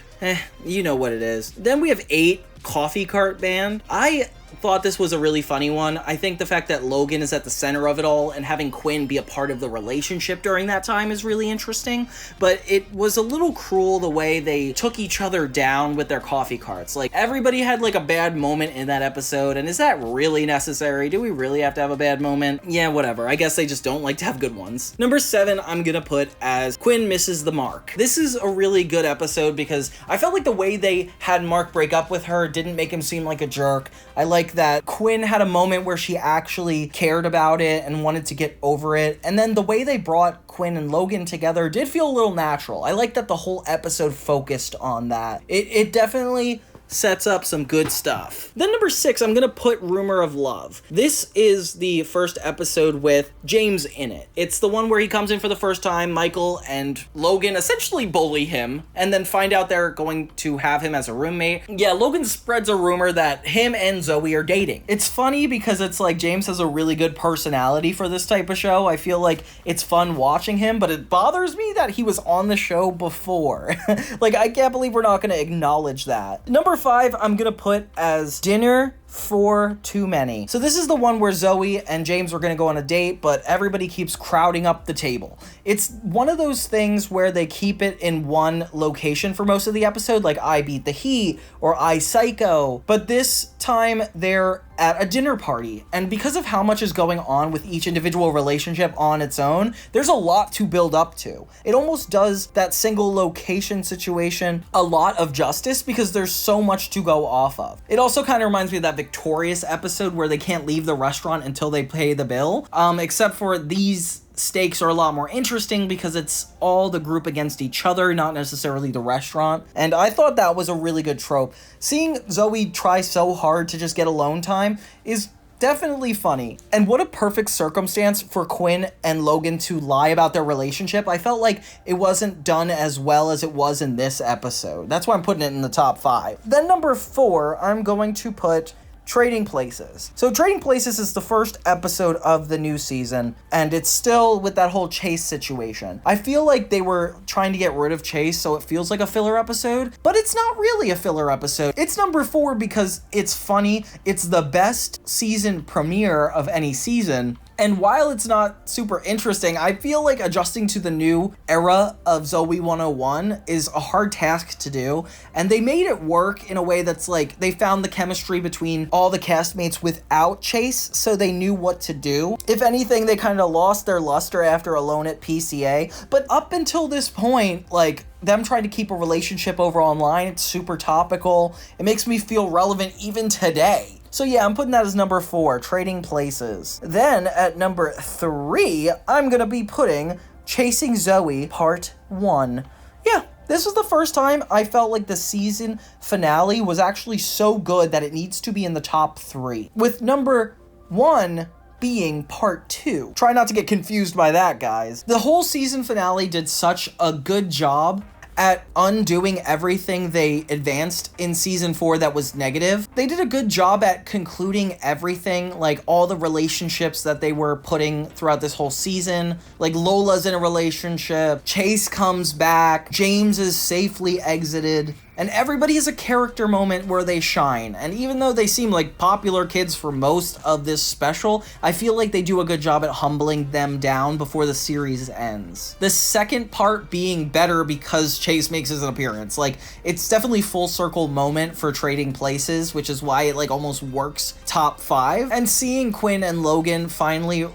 Speaker 1: You know what it is. Then we have 8, Coffee Cart Band. I thought this was a really funny one. I think the fact that Logan is at the center of it all and having Quinn be a part of the relationship during that time is really interesting, but it was a little cruel the way they took each other down with their coffee carts. Like, everybody had like a bad moment in that episode, and is that really necessary? Do we really have to have a bad moment? Yeah, whatever. I guess they just don't like to have good ones. Number 7, I'm gonna put as Quinn Misses the Mark. This is a really good episode because I felt like the way they had Mark break up with her didn't make him seem like a jerk. I like that Quinn had a moment where she actually cared about it and wanted to get over it. And then the way they brought Quinn and Logan together did feel a little natural. I like that the whole episode focused on that. It definitely sets up some good stuff. Then number 6, I'm gonna put Rumor of Love. This is the first episode with James in it. It's the one where he comes in for the first time, Michael and Logan essentially bully him, and then find out they're going to have him as a roommate. Yeah, Logan spreads a rumor that him and Zoey are dating. It's funny because it's like James has a really good personality for this type of show. I feel like it's fun watching him, but it bothers me that he was on the show before. Like, I can't believe we're not gonna acknowledge that. Number 5, I'm gonna put as Dinner for Too Many. So this is the one where Zoey and James were gonna go on a date, but everybody keeps crowding up the table. It's one of those things where they keep it in one location for most of the episode, like I Beat the Heat or I Psycho, but this time they're at a dinner party, and because of how much is going on with each individual relationship on its own, there's a lot to build up to. It almost does that single location situation a lot of justice because there's so much to go off of. It also kind of reminds me of that Victorious episode where they can't leave the restaurant until they pay the bill, except for these stakes are a lot more interesting because it's all the group against each other, not necessarily the restaurant. And I thought that was a really good trope. Seeing Zoey try so hard to just get alone time is definitely funny. And what a perfect circumstance for Quinn and Logan to lie about their relationship. I felt like it wasn't done as well as it was in this episode. That's why I'm putting it in the top 5. Then number 4, I'm going to put Trading Places. So Trading Places is the first episode of the new season, and it's still with that whole Chase situation. I feel like they were trying to get rid of Chase, so it feels like a filler episode, but it's not really a filler episode. It's number 4 because it's funny. It's the best season premiere of any season. And while it's not super interesting, I feel like adjusting to the new era of Zoey 101 is a hard task to do. And they made it work in a way that's like, they found the chemistry between all the castmates without Chase, so they knew what to do. If anything, they kind of lost their luster after Alone at PCA. But up until this point, like, them trying to keep a relationship over online. It's super topical. It makes me feel relevant even today. So yeah, I'm putting that as number 4, Trading Places. Then at number 3, I'm gonna be putting Chasing Zoey Part 1. Yeah, this was the first time I felt like the season finale was actually so good that it needs to be in the top 3. With number 1 being Part 2. Try not to get confused by that, guys. The whole season finale did such a good job at undoing everything they advanced in season 4 that was negative. They did a good job at concluding everything, like all the relationships that they were putting throughout this whole season. Like Lola's in a relationship, Chase comes back, James is safely exited, and everybody has a character moment where they shine. And even though they seem like popular kids for most of this special, I feel like they do a good job at humbling them down before the series ends. The second part being better because Chase makes his appearance. Like, it's definitely full circle moment for Trading Places, which is why it like almost works top 5. And seeing Quinn and Logan finally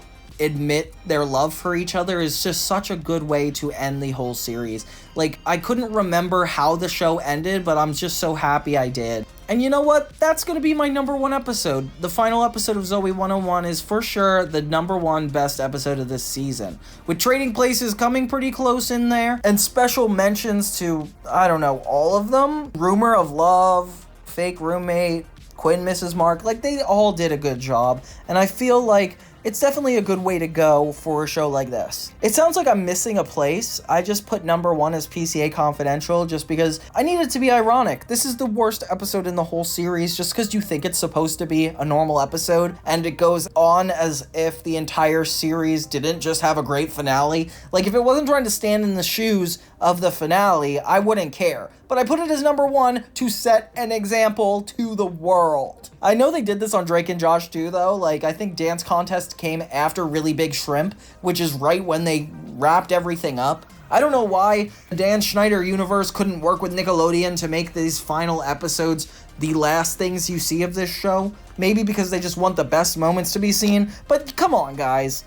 Speaker 1: admit their love for each other is just such a good way to end the whole series. Like, I couldn't remember how the show ended, but I'm just so happy I did. And you know what? That's gonna be my number 1 episode. The final episode of Zoey 101 is for sure the number 1 best episode of this season, with Trading Places coming pretty close in there, and special mentions to, I don't know, all of them. Rumor of Love, Fake Roommate, Quinn Mrs. Mark, like they all did a good job, and I feel like it's definitely a good way to go for a show like this. It sounds like I'm missing a place. I just put number 1 as PCA Confidential just because I need it to be ironic. This is the worst episode in the whole series just because you think it's supposed to be a normal episode and it goes on as if the entire series didn't just have a great finale. Like, if it wasn't trying to stand in the shoes of the finale, I wouldn't care. But I put it as number 1 to set an example to the world. I know they did this on Drake and Josh too, though. Like, I think Dance Contest came after Really Big Shrimp, which is right when they wrapped everything up. I don't know why the Dan Schneider universe couldn't work with Nickelodeon to make these final episodes the last things you see of this show. Maybe because they just want the best moments to be seen, but come on, guys.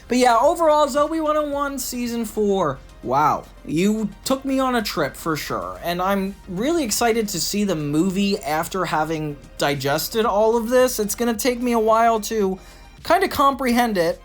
Speaker 1: But yeah, overall, Zoey 101 Season 4. Wow, you took me on a trip for sure, and I'm really excited to see the movie after having digested all of this. It's gonna take me a while to kind of comprehend it,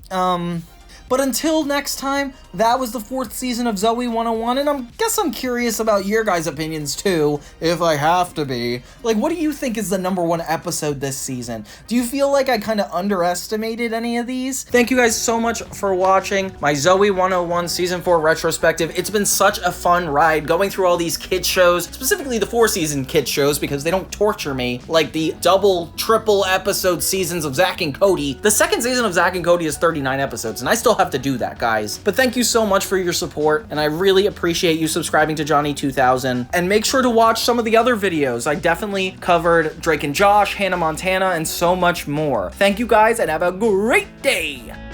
Speaker 1: but until next time, that was the 4th season of Zoey 101, and I guess I'm curious about your guys' opinions too, if I have to be. Like, what do you think is the number 1 episode this season? Do you feel like I kind of underestimated any of these? Thank you guys so much for watching my Zoey 101 Season 4 retrospective. It's been such a fun ride going through all these kids shows, specifically the 4-season kids shows, because they don't torture me like the double, triple episode seasons of Zack and Cody. The 2nd season of Zack and Cody is 39 episodes, and I still have to do that, guys. But thank you so much for your support, and I really appreciate you subscribing to Johnny 2000. And make sure to watch some of the other videos. I definitely covered Drake and Josh, Hannah Montana, and so much more. Thank you guys, and have a great day!